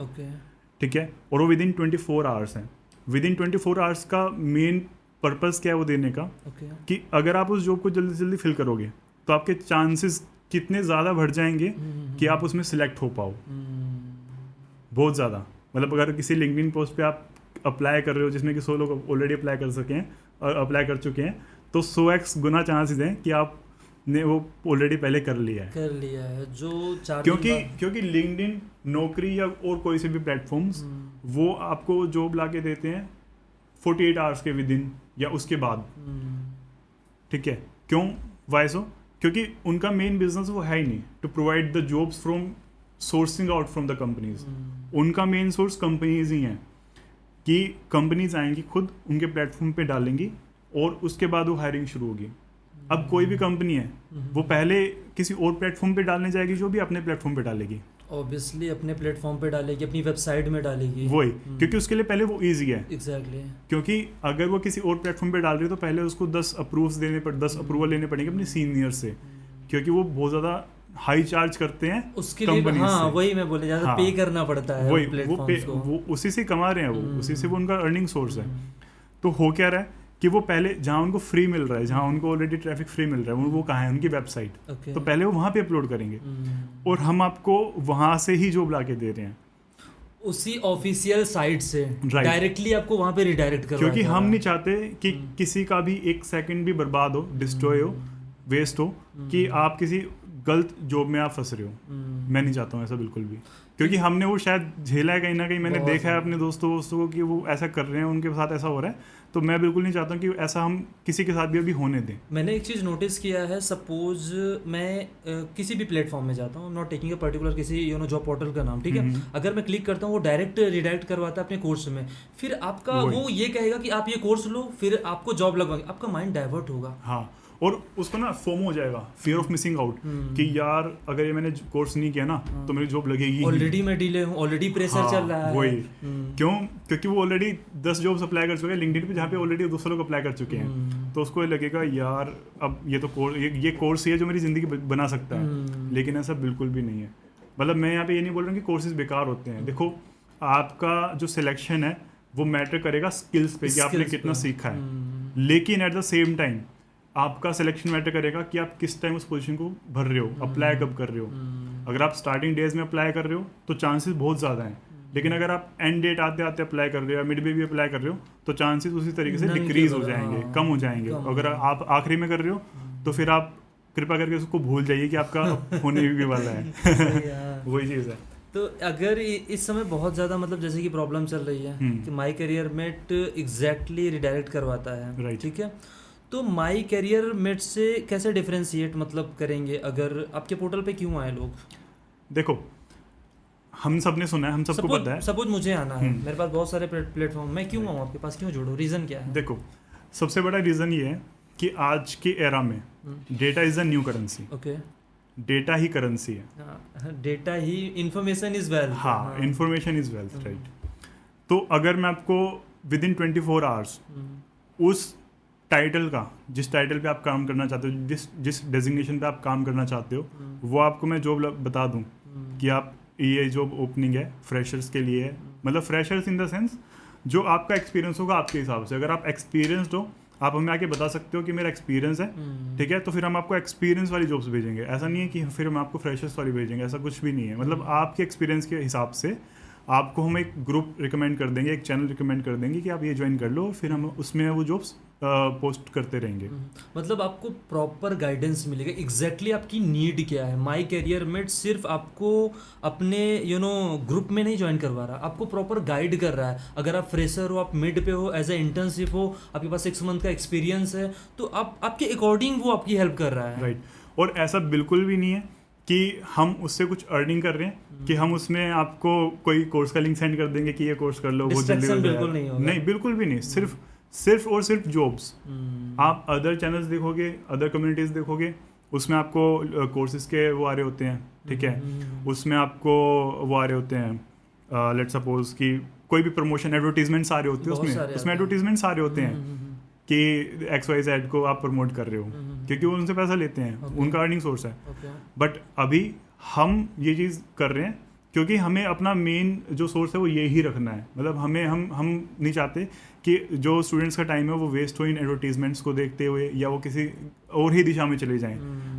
Speaker 2: ठीक है। और वो विद इन 24 आवर्स है। विद इन 24 आवर्स का मेन पर्पस क्या है वो देने का, कि अगर आप उस जॉब को जल्दी से जल्दी फिल करोगे तो आपके चांसेस कितने ज़्यादा बढ़ जाएंगे कि आप उसमें सिलेक्ट हो पाओ, बहुत ज़्यादा। मतलब अगर किसी लिंक्डइन पोस्ट पे आप अप्लाई कर रहे हो जिसमें कि 100 लोग ऑलरेडी अप्लाई कर सके हैं और अप्लाई कर चुके हैं, तो 100x गुना चांसेस हैं कि आपने वो ऑलरेडी पहले कर लिया है
Speaker 1: जो
Speaker 2: क्योंकि लिंक्डइन, नौकरी या और कोई से भी प्लेटफॉर्म्स वो आपको जॉब ला के देते हैं 48 आवर्स के विद इन या उसके बाद, ठीक है। क्यों? Why so? क्योंकि उनका मेन बिजनेस वो है ही नहीं to provide the jobs from sourcing out from the companies. उनका मेन सोर्स कंपनीज ही हैं, कि कंपनीज आएंगी खुद उनके प्लेटफॉर्म पे डालेंगी और उसके बाद वो हायरिंग शुरू होगी। अब कोई भी कंपनी है वो पहले किसी और प्लेटफॉर्म पे डालने जाएगी, जो भी अपने प्लेटफॉर्म पे डालेगी,
Speaker 1: ऑब्वियसली अपने प्लेटफॉर्म पे डालेगी, अपनी वेबसाइट में डालेगी।
Speaker 2: वही, क्योंकि उसके लिए पहले वो ईजी है।
Speaker 1: एग्जैक्टली।
Speaker 2: क्योंकि अगर वो किसी और प्लेटफॉर्म पे डाल रही है तो पहले उसको 10 अप्रूवल लेने पड़ेंगे अपने सीनियर से, क्योंकि वो बहुत ज़्यादा हाई चार्ज करते हैं
Speaker 1: उसके लिए। हाँ, वही मैं बोले, ज़्यादा पे करना पड़ता है
Speaker 2: वही,
Speaker 1: प्लेटफॉर्म्स को।
Speaker 2: वो उसी से कमा रहे हैं, वो उसी से वो उनका अर्निंग सोर्स है। तो हो क्या रहा है कि वो पहले जहाँ उनको फ्री मिल रहा है, जहाँ उनको ऑलरेडी ट्रैफिक फ्री मिल रहा है, वो कहाँ है, उनकी वेबसाइट। तो पहले वो वहाँ पे अपलोड करेंगे और हम आपको वहाँ से ही जॉब ला के दे रहे हैं,
Speaker 1: उसी ऑफिशियल साइट से डायरेक्टली आपको वहाँ पे रिडायरेक्ट करवा।
Speaker 2: क्योंकि हम नहीं चाहते कि किसी का भी एक सेकंड भी बर्बाद हो, डिस्ट्रॉय हो, वेस्ट हो, कि आप किसी गलत जॉब में आप फंस रहे हो। मैं नहीं चाहता हूँ ऐसा बिल्कुल भी, क्योंकि हमने वो शायद झेला है कहीं ना कहीं। मैंने देखा है अपने दोस्तों को कि वो ऐसा कर रहे हैं, उनके साथ ऐसा हो रहा है। तो मैं बिल्कुल नहीं चाहता हूँ कि ऐसा हम किसी के साथ भी अभी होने दें।
Speaker 1: मैंने एक चीज़ नोटिस किया है, सपोज मैं किसी भी प्लेटफॉर्म में जाता हूँ, नॉट टेकिंग अ पर्टिकुलर किसी जॉब पोर्टल का नाम, ठीक है, अगर मैं क्लिक करता हूँ वो डायरेक्ट रिडायरेक्ट करवाता है अपने कोर्स में। फिर आपका वो ये कहेगा कि आप ये कोर्स लो, फिर आपको जॉब लगवाएंगे, आपका माइंड डाइवर्ट होगा।
Speaker 2: हाँ, और उसको ना फोमो हो जाएगा, फियर ऑफ मिसिंग आउट, कि यार अगर ये मैंने कोर्स नहीं किया ना तो मेरी जॉब लगेगी।
Speaker 1: ऑलरेडी मैं डिले हूँ, ऑलरेडी प्रेशर चल रहा है।
Speaker 2: वही, क्योंकि वो ऑलरेडी 10 जॉब्स अप्लाई कर चुके हैं लिंक्डइन पे, जहाँ पे ऑलरेडी दूसरे लोग अप्लाई कर चुके हैं। तो उसको लगेगा यार अब ये तो ये कोर्स ही है जो मेरी ज़िंदगी बना सकता है। लेकिन ऐसा बिल्कुल भी नहीं है। मतलब मैं यहाँ पे ये नहीं बोल रहा हूँ कि कोर्सेज बेकार होते हैं। देखो, आपका जो सिलेक्शन है वो मैटर करेगा स्किल्स पे, कि आपने कितना सीखा है। लेकिन एट द सेम टाइम आपका सिलेक्शन मैटर करेगा कि आप किस टाइम उस पोजीशन को भर रहे हो, अप्लाई कब कर रहे हो। अगर आप स्टार्टिंग डेज में अप्लाई कर रहे हो तो चांसेस बहुत ज़्यादा हैं। लेकिन अगर आप एंड डेट आते आते अप्लाई कर रहे हो या मिड में भी अप्लाई कर रहे हो तो चांसेस उसी तरीके से डिक्रीज हो जाएंगे, कम हो जाएंगे। अगर आप आखिरी में कर रहे हो तो फिर आप कृपा करके उसको भूल जाइए कि आपका होने भी वाला है। वही चीज़ है।
Speaker 1: तो अगर इस समय बहुत ज़्यादा मतलब जैसे कि प्रॉब्लम चल रही है कि my career mate exactly redirect करवाता है, ठीक है, तो माई करियर मेट से कैसे डिफरेंशिएट मतलब करेंगे अगर आपके पोर्टल पे क्यों आए लोग?
Speaker 2: देखो, हम सब ने सुना है, हम सबको पता है।
Speaker 1: सपोज मुझे आना है, मेरे पास बहुत सारे प्लेटफॉर्म, मैं क्यों आऊँ आपके पास, क्यों जुड़ूँ, रीज़न क्या है?
Speaker 2: देखो, सबसे बड़ा रीज़न ये है कि आज के एरा में data is a new currency.
Speaker 1: Okay,
Speaker 2: data ही करेंसी है।
Speaker 1: डेटा ही, इंफॉर्मेशन इज वेल्थ।
Speaker 2: हाँ, इंफॉर्मेशन इज वेल्थ, राइट। तो अगर मैं आपको विद इन 24 आवर्स उस टाइटल का, जिस टाइटल पे आप काम करना चाहते हो, जिस डेजिग्नेशन पे आप काम करना चाहते हो, वो आपको मैं जॉब बता दूं कि आप ये जॉब ओपनिंग है फ्रेशर्स के लिए है। मतलब फ्रेशर्स इन द सेंस जो आपका एक्सपीरियंस होगा आपके हिसाब से। अगर आप एक्सपीरियंसड हो, आप हमें आके बता सकते हो कि मेरा एक्सपीरियंस है, ठीक है, तो फिर हम आपको एक्सपीरियंस वाली जॉब्स भेजेंगे। ऐसा नहीं है कि फिर हम आपको फ्रेशर्स वाली भेजेंगे, ऐसा कुछ भी नहीं है। मतलब आपके एक्सपीरियंस के हिसाब से आपको हम एक ग्रुप रिकमेंड कर देंगे, एक चैनल रिकमेंड कर देंगे कि आप ये ज्वाइन कर लो, फिर हम उसमें वो जॉब्स पोस्ट करते रहेंगे।
Speaker 1: मतलब आपको प्रॉपर गाइडेंस मिलेगा, एग्जैक्टली आपकी नीड क्या है। माई करियर मेट सिर्फ आपको अपने ग्रुप में नहीं ज्वाइन करवा रहा, आपको प्रॉपर गाइड कर रहा है। अगर आप फ्रेशर हो, आप मिड पे हो, एज ए इंटर्नशिप हो, आपके पास 6 मंथ का एक्सपीरियंस है, तो आपके अकॉर्डिंग वो आपकी हेल्प कर रहा है।
Speaker 2: राइट। और ऐसा बिल्कुल भी नहीं है कि हम उससे कुछ अर्निंग कर रहे हैं, कि हम उसमें आपको कोई कोर्स का लिंक सेंड कर देंगे कि ये कोर्स कर लो, वो जल्दी हो जाएगा। नहीं, बिल्कुल भी नहीं। सिर्फ और सिर्फ जॉब्स। आप अदर चैनल्स देखोगे, अदर कम्युनिटीज देखोगे, उसमें आपको कोर्सेज के वो आ रहे होते हैं, ठीक है, उसमें आपको वो आ रहे होते हैं, लेट्स सपोज कि कोई भी प्रमोशन एडवर्टीजमेंट आ रहे होते हैं, उसमें एडवर्टीजमेंट आ रहे होते हैं कि XYZ को आप प्रमोट कर रहे हो, क्योंकि वो उनसे पैसा लेते हैं, उनका अर्निंग सोर्स है। बट अभी हम ये चीज़ कर रहे हैं क्योंकि हमें अपना मेन जो सोर्स है वो ये ही रखना है। मतलब हम नहीं चाहते कि जो स्टूडेंट्स का टाइम है वो वेस्ट हो इन एडवर्टीजमेंट्स को देखते हुए, या वो किसी और ही दिशा में चले जाएं।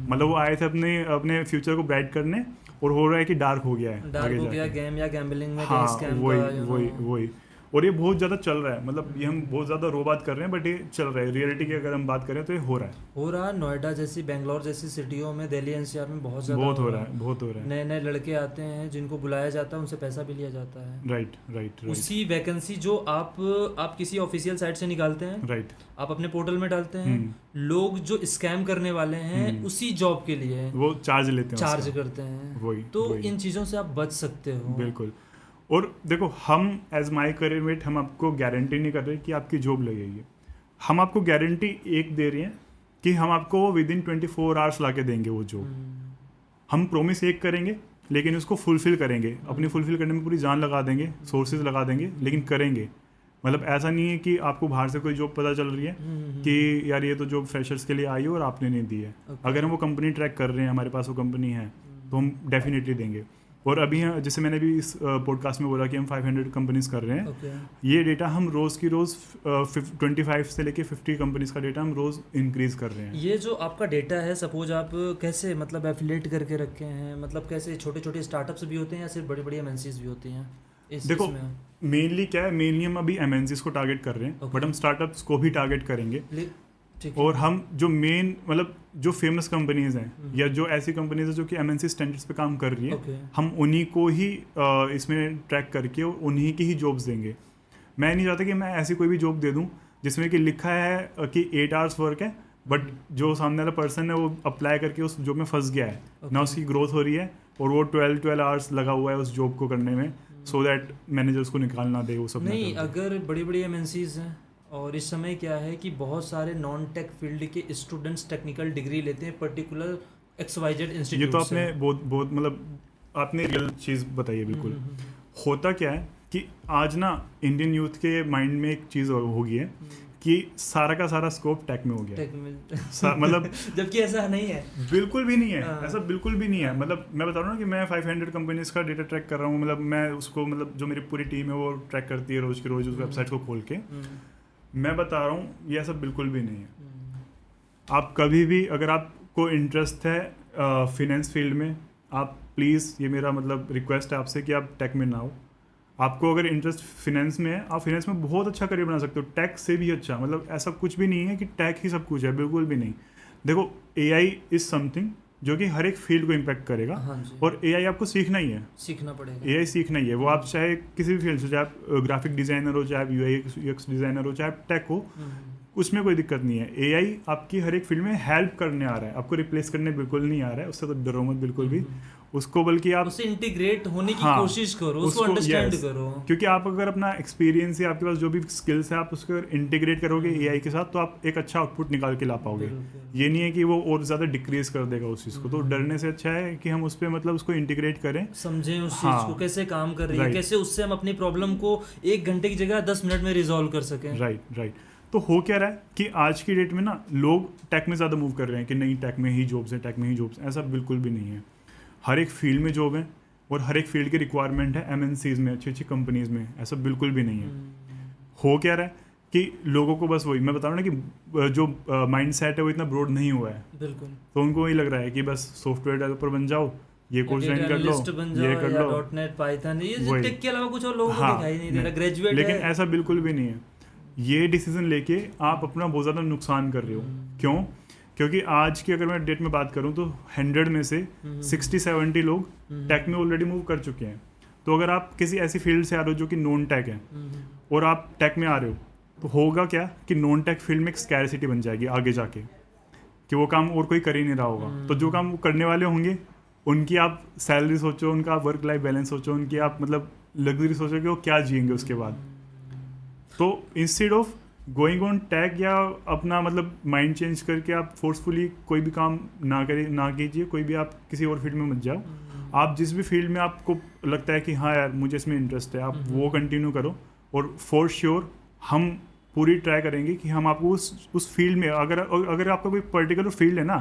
Speaker 2: मतलब वो आए थे अपने फ्यूचर को ब्राइट करने, और हो रहा है कि डार्क हो गया है,
Speaker 1: गेम या गैम्बलिंग में।
Speaker 2: हाँ, वही। और ये बहुत ज़्यादा चल रहा है। मतलब ये हम बहुत ज़्यादा रो बात कर रहे हैं, बट ये चल रहा है। रियलिटी की अगर हम बात करें तो ये हो रहा है।
Speaker 1: नोएडा जैसी, बेंगलोर जैसी सिटियों में, दिल्ली NCR में बहुत हो रहा है। नए लड़के आते हैं जिनको बुलाया जाता है, उनसे पैसा भी लिया जाता है।
Speaker 2: राइट।
Speaker 1: उसी वैकेंसी जो आप किसी ऑफिशियल साइट से निकालते हैं,
Speaker 2: राइट,
Speaker 1: आप अपने पोर्टल में डालते हैं, लोग जो स्कैम करने वाले हैं उसी जॉब के लिए
Speaker 2: वो चार्ज
Speaker 1: करते हैं। तो इन चीज़ों से आप बच सकते हो।
Speaker 2: बिल्कुल। और देखो, हम एज माई करियर मेट हम आपको गारंटी नहीं कर रहे कि आपकी जॉब लगेगी। हम आपको गारंटी एक दे रहे हैं कि हम आपको विद इन 24 आवर्स ला के देंगे वो जॉब। हम प्रॉमिस एक करेंगे लेकिन उसको फुलफिल करेंगे, अपनी फुलफिल करने में पूरी जान लगा देंगे, सोर्सेज लगा देंगे, लेकिन करेंगे। मतलब ऐसा नहीं है कि आपको बाहर से कोई जॉब पता चल रही है कि यार ये तो जॉब फ्रेशर्स के लिए आई है और आपने नहीं दी है। अगर हम वो कंपनी ट्रैक कर रहे हैं, हमारे पास वो कंपनी है, तो हम डेफिनेटली देंगे। और अभी जैसे मैंने भी इस पॉडकास्ट में बोला कि हम 500 कंपनीज कर रहे हैं, ये डेटा हम रोज़ की रोज़ 25 से लेके 50 कंपनीज का डेटा हम रोज़ इंक्रीज कर रहे हैं।
Speaker 1: ये जो आपका डेटा है, सपोज आप कैसे मतलब एफिलेट करके रखे हैं, मतलब कैसे छोटे छोटे स्टार्टअप्स भी होते हैं या सिर्फ बड़ी बड़ी एमएनसीज भी होती हैं इस
Speaker 2: देखो
Speaker 1: इसमें?
Speaker 2: मेनली क्या है, मेनली हम अभी एमएनसीज को टारगेट कर रहे हैं, बट हम स्टार्टअप्स को भी टारगेट करेंगे।
Speaker 1: ठीक है।
Speaker 2: और हम जो मेन मतलब जो फेमस कंपनीज हैं या जो ऐसी कंपनीज हैं जो कि एमएनसी स्टैंडर्ड्स पे काम कर रही है, हम उन्हीं को ही इसमें ट्रैक करके उन्हीं की ही जॉब्स देंगे। मैं नहीं चाहता कि मैं ऐसी कोई भी जॉब दे दूं जिसमें कि लिखा है कि 8 आवर्स वर्क है, बट जो सामने वाला पर्सन है वो अप्लाई करके उस जॉब में फंस गया है, ना उसकी ग्रोथ हो रही है, और वो 12 आवर्स लगा हुआ है उस जॉब को करने में, सो दैट मैनेजर उसको निकालना दे, वो सब
Speaker 1: नहीं। अगर बड़ी बड़ी एमएनसीज हैं और इस समय क्या है कि बहुत सारे नॉन टेक फील्ड के स्टूडेंट्स टेक्निकल डिग्री लेते हैं पर्टिकुलर XYZ इंस्टीट्यूट।
Speaker 2: ये तो आपने बहुत मतलब आपने रियल चीज़ बताई है बिल्कुल। होता क्या है कि आज ना इंडियन यूथ के माइंड में एक चीज़ हो गई है कि सारा का सारा स्कोप टेक में हो गया है। मतलब
Speaker 1: जबकि ऐसा नहीं है,
Speaker 2: बिल्कुल भी नहीं है, ऐसा बिल्कुल भी नहीं है। मतलब मैं बता रहा हूँ ना कि मैं 500 कंपनीज का डेटा ट्रैक कर रहा हूँ, मतलब मैं उसको मतलब जो मेरी पूरी टीम है वो ट्रैक करती है रोज की रोज उस वेबसाइट को खोल के। मैं बता रहा हूँ ये ऐसा बिल्कुल भी नहीं है। आप कभी भी अगर आपको इंटरेस्ट है फिनेंस फील्ड में, आप प्लीज़, ये मेरा मतलब रिक्वेस्ट है आपसे कि आप टेक में ना हो। आपको अगर इंटरेस्ट फिनेंस में है, आप फिनेंस में बहुत अच्छा करियर बना सकते हो, टेक से भी अच्छा। मतलब ऐसा कुछ भी नहीं है कि टेक ही सब कुछ है, बिल्कुल भी नहीं। देखो AI इज समथिंग जो कि हर एक फील्ड को इम्पैक्ट करेगा, और AI आपको सीखना ही है,
Speaker 1: सीखना पड़ेगा।
Speaker 2: AI सीखना ही है। वो आप चाहे किसी भी फील्ड से, चाहे आप ग्राफिक डिजाइनर हो, चाहे आप UI/UX डिजाइनर हो, चाहे आप टेक हो, उसमें कोई दिक्कत नहीं है। AI आपकी हर एक फील्ड में हेल्प करने आ रहा है, आपको रिप्लेस करने बिल्कुल नहीं आ रहा है। उससे तो डरो मत बिल्कुल भी, उसको बल्कि आप
Speaker 1: उससे इंटीग्रेट होने की कोशिश करो, उसको अंडरस्टैंड करो।
Speaker 2: क्योंकि आप अगर अपना एक्सपीरियंस या आपके पास जो भी स्किल्स है, आप उसको इंटीग्रेट करोगे AI के साथ, तो आप एक अच्छा आउटपुट निकाल के ला पाओगे। ये नहीं है कि वो और ज़्यादा डिक्रीज कर देगा उस चीज़ को। तो डरने से अच्छा है कि हम उस पर मतलब उसको इंटीग्रेट करें,
Speaker 1: समझें उस चीज़ को कैसे काम कर रही है, कैसे उससे हम अपनी प्रॉब्लम को 1 घंटे की जगह 10 मिनट में रिजॉल्व कर सकें।
Speaker 2: राइट। तो हो क्या रहा है कि आज की डेट में ना लोग टेक में ज़्यादा मूव कर रहे हैं कि नहीं टेक में ही जॉब्स हैं, टेक में ही जॉब्स। ऐसा बिल्कुल भी नहीं है। हर एक फील्ड में जॉब है और हर एक फील्ड की रिक्वायरमेंट है MNCs में, अच्छी अच्छी कंपनीज में। ऐसा बिल्कुल भी नहीं है। हो क्या रहा है कि लोगों को बस वही मैं बता रहा हूँ ना कि जो माइंड सेट है वो इतना ब्रॉड नहीं हुआ है।
Speaker 1: बिल्कुल।
Speaker 2: तो उनको वही लग रहा है कि बस सॉफ्टवेयर डेवलपर बन जाओ, ये कोर्स ज्वाइन कर लो, ये कर लो,
Speaker 1: .NET पाइथन, ये टेक के अलावा कुछ और लोगों को दिखाई नहीं दे रहा। ग्रेजुएट
Speaker 2: लेकिन ऐसा बिल्कुल भी नहीं है। ये डिसीजन लेके आप अपना बहुत ज़्यादा नुकसान कर रहे हो। क्यों? क्योंकि आज की अगर मैं डेट में बात करूं तो 100 में से 60-70 लोग टेक में ऑलरेडी मूव कर चुके हैं। तो अगर आप किसी ऐसी फील्ड से आ रहे हो जो कि नॉन टेक है और आप टेक में आ रहे हो, तो होगा क्या कि नॉन टेक फील्ड में एक स्कैरसिटी बन जाएगी आगे जाके, कि वो काम और कोई कर ही नहीं रहा होगा। तो जो काम वो करने वाले होंगे उनकी आप सैलरी सोचो, उनका वर्क लाइफ बैलेंस सोचो, उनकी आप मतलब लग्जरी सोचो कि वो क्या जिएंगे उसके बाद। तो instead of going on tag या अपना मतलब माइंड चेंज करके आप फोर्सफुली कोई भी काम ना कीजिए, कोई भी आप किसी और फील्ड में मत जाओ। आप जिस भी फील्ड में आपको लगता है कि हाँ यार मुझे इसमें इंटरेस्ट है, आप वो कंटिन्यू करो। और फॉर श्योर हम पूरी ट्राई करेंगे कि हम आपको उस फील्ड में, अगर आपका कोई पर्टिकुलर फील्ड है ना,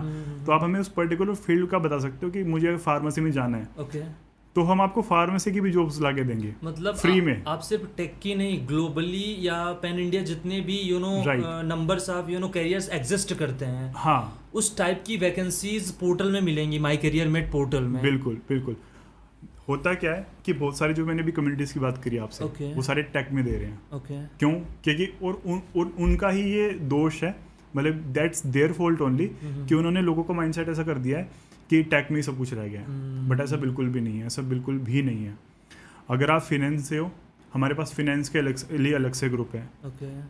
Speaker 2: तो आप हमें उस पर्टिकुलर फील्ड का बता सकते हो कि मुझे फार्मेसी में जाना है। तो हम आपको फार्मेसी की भी जॉब्स लाके देंगे, मतलब फ्री में।
Speaker 1: आप सिर्फ टेक की नहीं, ग्लोबली या पैन इंडिया जितने भी नंबर्स ऑफ कैरियर्स एग्जिस्ट करते हैं,
Speaker 2: हाँ,
Speaker 1: उस टाइप की वैकेंसीज पोर्टल में मिलेंगी, माई करियर मेट पोर्टल में।
Speaker 2: बिल्कुल। होता क्या है कि बहुत सारी जो मैंने भी कम्युनिटीज की बात करी आपसे, वो सारे टेक में दे रहे हैं। क्यों? क्योंकि और उनका ही ये दोष है, मतलब दैट्स देयर फॉल्ट ओनली, कि उन्होंने लोगों को माइंडसेट ऐसा कर दिया है कि टेक में ही सब कुछ रह गया है। बट ऐसा बिल्कुल भी नहीं है, ऐसा बिल्कुल भी नहीं है। अगर आप फिनेंस से हो, हमारे पास फिनेंस के लिए अलग से ग्रुप है।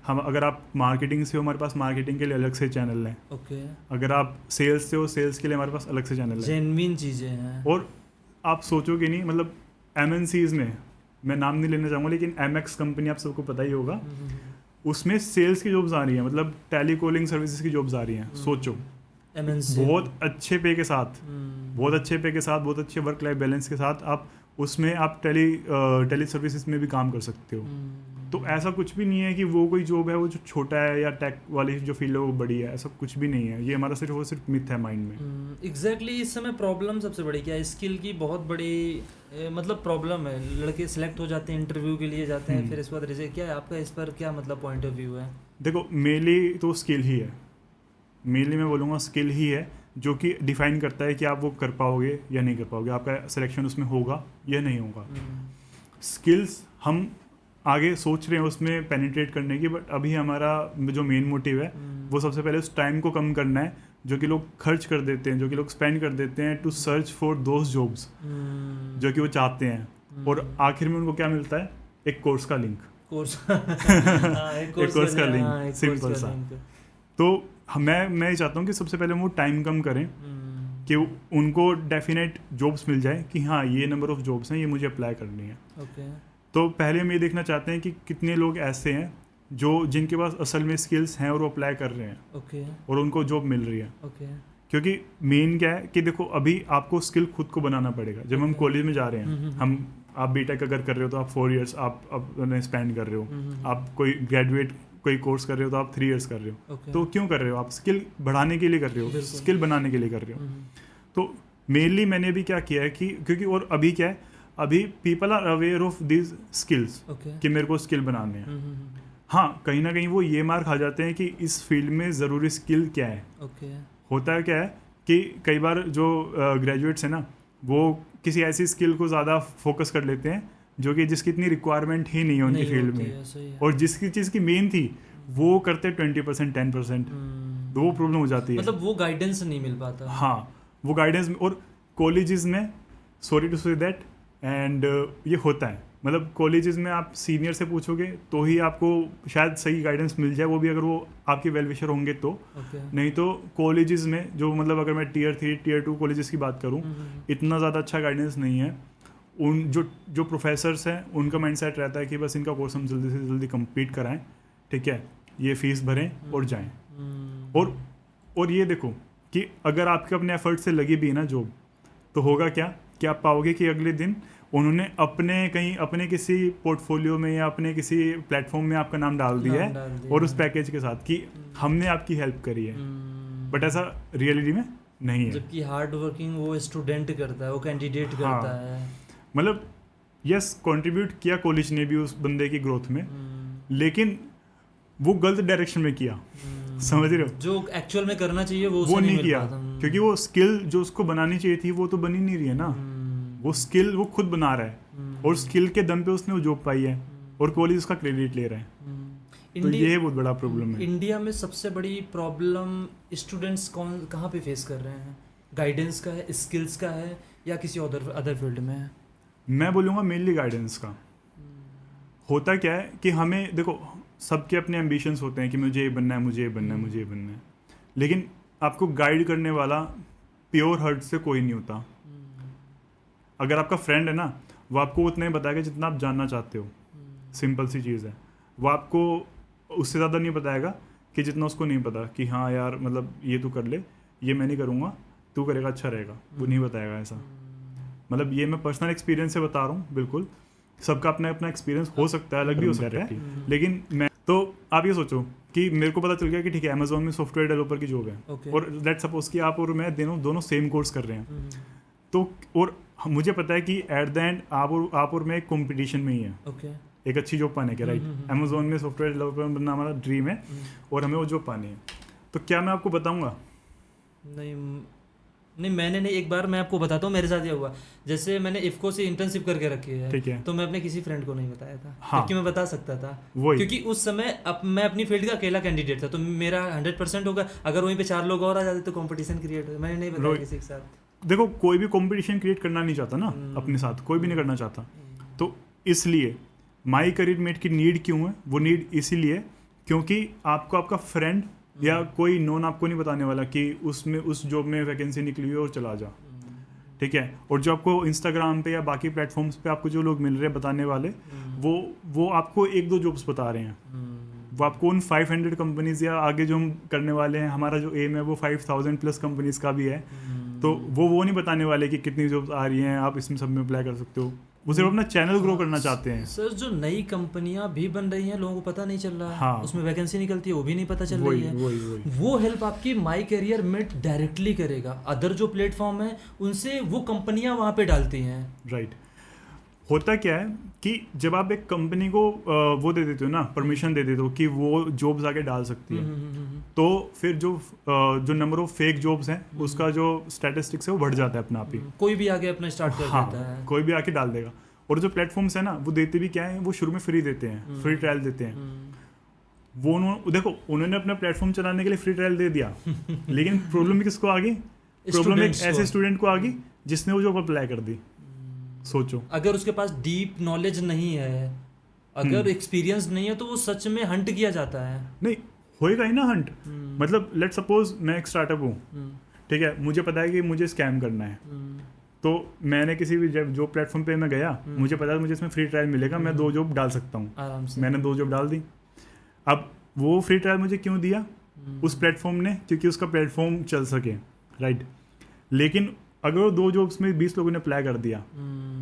Speaker 2: हम अगर आप मार्केटिंग से हो, हमारे पास मार्केटिंग के लिए अलग से चैनल है। अगर आप सेल्स से हो, सेल्स के लिए हमारे पास अलग से चैनल है।
Speaker 1: जेन्युइन चीज़ें हैं।
Speaker 2: और आप सोचोगे नहीं, मतलब MNCs में, मैं नाम नहीं लेना चाहूँगा, लेकिन MX कंपनी आप सबको पता ही होगा, उसमें सेल्स की जॉब्स आ रही हैं, मतलब टेली कॉलिंग सर्विसेज की जॉब्स आ रही हैं। सोचो,
Speaker 1: MNC
Speaker 2: बहुत अच्छे पे के साथ, बहुत अच्छे पे के साथ, बहुत अच्छे वर्क लाइफ बैलेंस के साथ आप उसमें आप टेली सर्विसेज में भी काम कर सकते हो। तो ऐसा कुछ भी नहीं है कि वो कोई जॉब है वो जो छोटा है या टेक वाली जो फील्ड है वो बड़ी है, ऐसा कुछ भी नहीं है। ये हमारा सिर्फ मिथ है माइंड में।
Speaker 1: एग्जैक्टली इस समय प्रॉब्लम सबसे बड़ी क्या है, स्किल की बहुत बड़ी मतलब प्रॉब्लम है। लड़के सिलेक्ट हो जाते हैं, इंटरव्यू के लिए जाते हैं, फिर इसके बाद रिजेक्ट। क्या है आपका इस पर क्या मतलब पॉइंट ऑफ व्यू है?
Speaker 2: देखो मेनली तो स्किल ही है, मेनली मैं बोलूँगा स्किल ही है जो कि डिफाइन करता है कि आप वो कर पाओगे या नहीं कर पाओगे, आपका सिलेक्शन उसमें होगा या नहीं होगा। स्किल्स हम आगे सोच रहे हैं उसमें पेनिट्रेट करने की, बट अभी हमारा जो मेन मोटिव है वो सबसे पहले उस टाइम को कम करना है जो कि लोग खर्च कर देते हैं, जो कि लोग स्पेंड कर देते हैं to search for those jobs जो कि वो चाहते हैं। और आखिर में उनको क्या मिलता है? एक कोर्स का लिंक, एक कोर्स का लिंक, सिंपल सा। तो मैं ये चाहता हूँ कि सबसे पहले वो टाइम कम करें कि उनको डेफिनेट जॉब्स मिल जाए कि हाँ ये नंबर ऑफ जॉब्स हैं, ये मुझे अप्लाई करनी है। तो पहले हम ये देखना चाहते हैं कि कितने लोग ऐसे हैं जो जिनके पास असल में स्किल्स हैं और वो अप्लाई कर रहे हैं और उनको जॉब मिल रही है। क्योंकि मेन क्या है कि देखो अभी आपको स्किल खुद को बनाना पड़ेगा। जब हम कॉलेज में जा रहे हैं, आप बीटेक अगर कर रहे हो तो आप 4 इयर्स आप स्पेंड कर रहे हो, आप कोई ग्रेजुएट कोई कोर्स कर रहे हो तो आप 3 इयर्स कर रहे हो। तो क्यों कर रहे हो? आप स्किल बढ़ाने के लिए कर रहे हो, स्किल बनाने के लिए कर रहे हो। तो मेनली मैंने भी क्या किया है कि क्योंकि और अभी क्या है, अभी people are aware of this skills कि मेरे को स्किल बनाने हैं। हाँ, कहीं ना कहीं वो ये मार खा जाते हैं कि इस फील्ड में ज़रूरी स्किल क्या है। होता है क्या है कि कई बार जो ग्रेजुएट्स हैं ना वो किसी ऐसी स्किल को ज़्यादा फोकस कर लेते हैं जो कि जिसकी इतनी रिक्वायरमेंट ही नहीं है उनकी फील्ड में, और जिसकी चीज़ की मेन थी वो करते 20% 10%, तो वो प्रॉब्लम हो जाती है।
Speaker 1: मतलब वो गाइडेंस नहीं मिल पाता।
Speaker 2: हाँ, वो गाइडेंस। और कॉलेजेस में sorry to say that and ये होता है, मतलब कॉलेजेस में आप सीनियर से पूछोगे तो ही आपको शायद सही गाइडेंस मिल जाए, वो भी अगर वो आपके वेल विशर होंगे तो। नहीं तो कॉलेजेस में जो मतलब अगर मैं Tier 3 Tier 2 कॉलेजेस की बात करूँ, इतना ज़्यादा अच्छा गाइडेंस नहीं है। उन जो प्रोफेसर्स हैं उनका माइंडसेट रहता है कि बस इनका कोर्स हम जल्दी से जल्दी कंप्लीट कराएं, ठीक है, ये फीस भरें और जाएं। और ये देखो कि अगर आपके अपने एफर्ट से लगी भी है ना जॉब, तो होगा क्या कि आप पाओगे कि अगले दिन उन्होंने अपने किसी पोर्टफोलियो में या अपने किसी प्लेटफॉर्म में आपका नाम डाल दिया है और उस पैकेज के साथ कि हमने आपकी हेल्प करी है। बट ऐसा रियलिटी में नहीं है।
Speaker 1: जबकि हार्ड वर्किंग वो स्टूडेंट करता है, वो कैंडिडेट करता है।
Speaker 2: मतलब यस, कंट्रीब्यूट किया कॉलेज ने भी उस बंदे की ग्रोथ में, लेकिन वो गलत डायरेक्शन में किया। समझ रहे हो? जो
Speaker 1: एक्चुअल में करना चाहिए वो
Speaker 2: नहीं किया, क्योंकि वो स्किल जो उसको बनानी चाहिए थी वो तो बनी नहीं रही है ना। वो स्किल वो खुद बना रहा है और स्किल के दम पे उसने वो जॉब पाई है और कॉलेज उसका क्रेडिट ले रहा है। तो ये बहुत बड़ा प्रॉब्लम है।
Speaker 1: इंडिया में सबसे बड़ी प्रॉब्लम स्टूडेंट्स कहाँ पे फेस कर रहे हैं? गाइडेंस का है, स्किल्स का है, या किसी अदर फील्ड में है?
Speaker 2: मैं बोलूँगा मेनली गाइडेंस का। होता क्या है कि हमें देखो सबके अपने एम्बिशंस होते हैं कि मुझे ये बनना है, मुझे ये बनना है, मुझे ये बनना है, लेकिन आपको गाइड करने वाला प्योर हार्ट से कोई नहीं होता। अगर आपका फ्रेंड है ना, वो आपको उतना ही बताएगा जितना आप जानना चाहते हो। सिंपल सी चीज़ है। वो आपको उससे ज़्यादा नहीं बताएगा कि जितना उसको नहीं पता कि हाँ यार मतलब ये तू कर ले, ये मैं नहीं करूँगा, तू करेगा अच्छा रहेगा। वो नहीं बताएगा ऐसा। मतलब ये मैं पर्सनल एक्सपीरियंस से बता रहा हूँ। बिल्कुल सबका अपना अपना एक्सपीरियंस हो सकता है, अलग भी हो सकता है, लेकिन मैं तो आप ये सोचो कि मेरे को पता चल गया कि ठीक है अमेजोन में सॉफ्टवेयर डेवलपर की जॉब है, और लेट सपोज कि आप और मैं दोनों सेम कोर्स कर रहे हैं। तो और मुझे पता है कि एट द एंड आप और मैं एक कंपटीशन में ही है, एक अच्छी जॉब पाने के। राइट, अमेजोन में सॉफ्टवेयर डेवलपर बनना हमारा ड्रीम है और हमें वो जॉब पानी है। तो क्या मैं आपको बताऊंगा?
Speaker 1: नहीं, मैंने नहीं। एक बार मैं आपको बताता हूँ मेरे साथ ये हुआ। जैसे मैंने इफको से इंटर्नशिप करके रखी है,
Speaker 2: ठीक है,
Speaker 1: तो मैं अपने किसी फ्रेंड को नहीं बताया था।
Speaker 2: हाँ,
Speaker 1: क्योंकि मैं बता सकता था, क्योंकि उस समय मैं अपनी फील्ड का अकेला कैंडिडेट था, तो मेरा 100% होगा। अगर वहीं पे 4 लोग और आ जाते तो कंपटीशन क्रिएट हो। मैंने नहीं बताया किसी के साथ।
Speaker 2: देखो कोई भी कंपटीशन क्रिएट करना नहीं चाहता ना अपने साथ, कोई भी नहीं करना चाहता। तो इसलिए माई करियर मेट की नीड क्यों है? वो नीड इसीलिए क्योंकि आपको आपका फ्रेंड या कोई नॉन आपको नहीं बताने वाला कि उसमें उस जॉब में वैकेंसी निकली हुई है और चला जा, ठीक है। और जो आपको इंस्टाग्राम पे या बाकी प्लेटफॉर्म्स पे आपको जो लोग मिल रहे हैं बताने वाले, वो आपको 1-2 जॉब्स बता रहे हैं, वो आपको उन 500 कंपनीज या आगे जो हम करने वाले हैं, हमारा जो एम है वो 5000 प्लस कंपनीज का भी है, तो वो नहीं बताने वाले कि कितनी जॉब्स आ रही हैं, आप इसमें सब में अप्लाई कर सकते हो। वो सिर्फ अपना चैनल ग्रो करना चाहते हैं।
Speaker 1: सर जो नई कंपनियां भी बन रही हैं लोगों को पता नहीं चल रहा है,
Speaker 2: हाँ,
Speaker 1: उसमें वैकेंसी निकलती है वो भी नहीं पता चल रही है।
Speaker 2: वही
Speaker 1: वो हेल्प आपकी माई करियर में डायरेक्टली करेगा। अदर जो प्लेटफॉर्म है उनसे वो कंपनियां वहाँ पे डालती हैं।
Speaker 2: राइट। होता क्या है कि जब आप एक कंपनी को वो दे देते हो ना, परमिशन दे देते हो कि वो जॉब्स आगे डाल सकती है, तो फिर जो नंबर ऑफ फेक जॉब्स हैं उसका जो स्टैटिस्टिक्स है वो बढ़ जाता है अपना आप ही।
Speaker 1: कोई भी आगे अपना स्टार्ट कर
Speaker 2: हाँ,
Speaker 1: देता है,
Speaker 2: कोई भी आके डाल देगा। और जो प्लेटफॉर्म्स है ना वो देते भी क्या है, वो शुरू में फ्री देते हैं, फ्री ट्रायल देते हैं। वो देखो उन्होंने अपना प्लेटफॉर्म चलाने के लिए फ्री ट्रायल दे दिया, लेकिन प्रॉब्लम किसको आ गई? प्रॉब्लम एक ऐसे स्टूडेंट को आ गई जिसने वो जॉब अप्लाई कर दी। सोचो,
Speaker 1: अगर उसके पास डीप नॉलेज नहीं है, अगर एक्सपीरियंस नहीं है, तो वो सच में हंट किया जाता है।
Speaker 2: नहीं होएगा ही ना हंट। मतलब लेट सपोज मैं एक स्टार्टअप हूँ, ठीक है, मुझे पता है कि मुझे स्कैम करना है, तो मैंने किसी भी जो प्लेटफॉर्म पे मैं गया, मुझे पता है मुझे इसमें फ्री ट्रायल मिलेगा, मैं 2 जॉब डाल सकता हूँ,
Speaker 1: आराम से।
Speaker 2: मैंने 2 जॉब डाल दी। अब वो फ्री ट्रायल मुझे क्यों दिया? उस प्लेटफॉर्म ने, क्योंकि उसका प्लेटफॉर्म चल सके, राइट। लेकिन अगर वो 2 जॉब्स में 20 लोगों ने अप्लाई कर दिया,